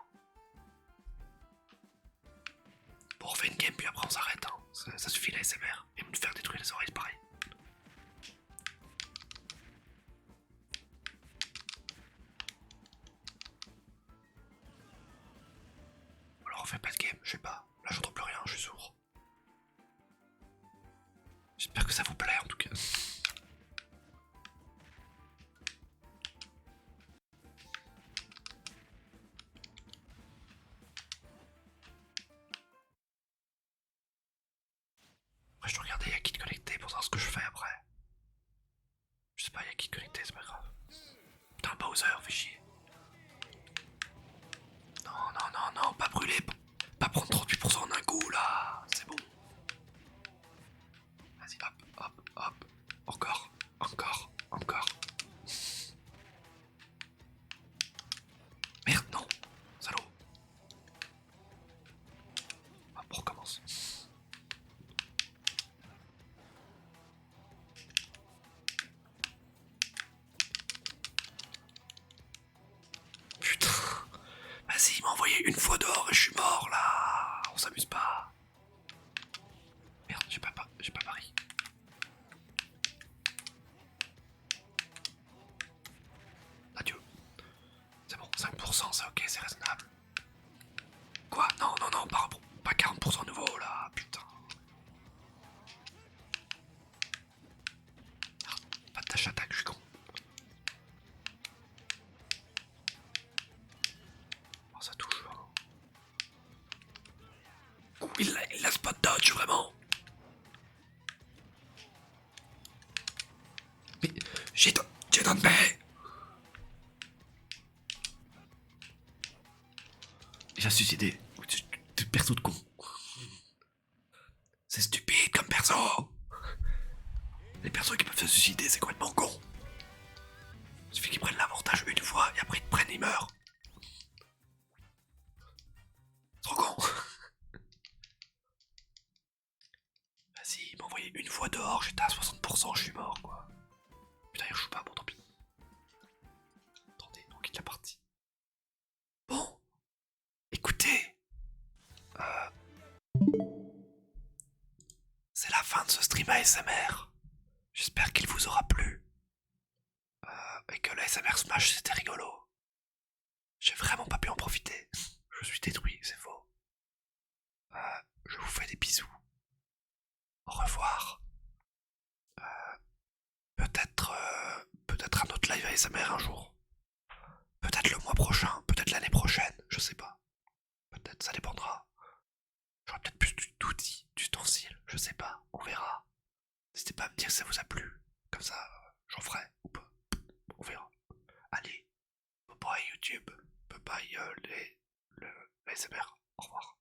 Bon, on refait une game puis après on s'arrête. Hein. Ça suffit la SMR. Et me faire détruire les oreilles, c'est pareil. Alors on fait pas de game, je sais pas. Là j'entends plus rien, je suis sourd. J'espère que ça vous plaît en tout cas. Après je dois regarder y'a qui de connecté pour savoir ce que je fais après. Je sais pas, y'a qui de connecté, c'est pas grave. Putain, Bowser, fais chier. Non, pas brûler, pas prendre 38% en un fois dehors et je suis mort là. On s'amuse pas. Merde, j'ai pas pari. Adieu. C'est bon, 5%, c'est ok, c'est raisonnable. Quoi? Non, non, non, pas 40% nouveau là, putain. Pas de tâche attaque, je suis con. Oh, ça touche. Il laisse pas de dodge, vraiment. Mais j'ai donné. Il a suicidé. Perso de con. C'est stupide comme perso. Les persos qui peuvent se suicider, c'est complètement con. Il suffit qu'ils prennent l'avantage une fois et après ils te prennent, ils meurent. Trop con. Vas-y, il m'a envoyé une fois dehors, j'étais à 60%, je suis mort quoi. Putain, il joue pas, bon tant pis. Attendez, on quitte la partie. Bon, écoutez. C'est la fin de ce stream ASMR. J'espère qu'il vous aura plu. Et que l'ASMR Smash c'était rigolo. J'ai vraiment pas pu en profiter. Je suis détruit, c'est faux. Je vous fais des bisous. Au revoir. Peut-être un autre live ASMR un jour. Peut-être le mois prochain, peut-être l'année prochaine, je sais pas. Peut-être, ça dépendra. J'aurai peut-être plus d'outils, d'ustensiles, je sais pas, on verra. N'hésitez pas à me dire si ça vous a plu. Comme ça, j'en ferai ou pas. On verra. Allez, bye bye YouTube, bye bye le ASMR. Au revoir.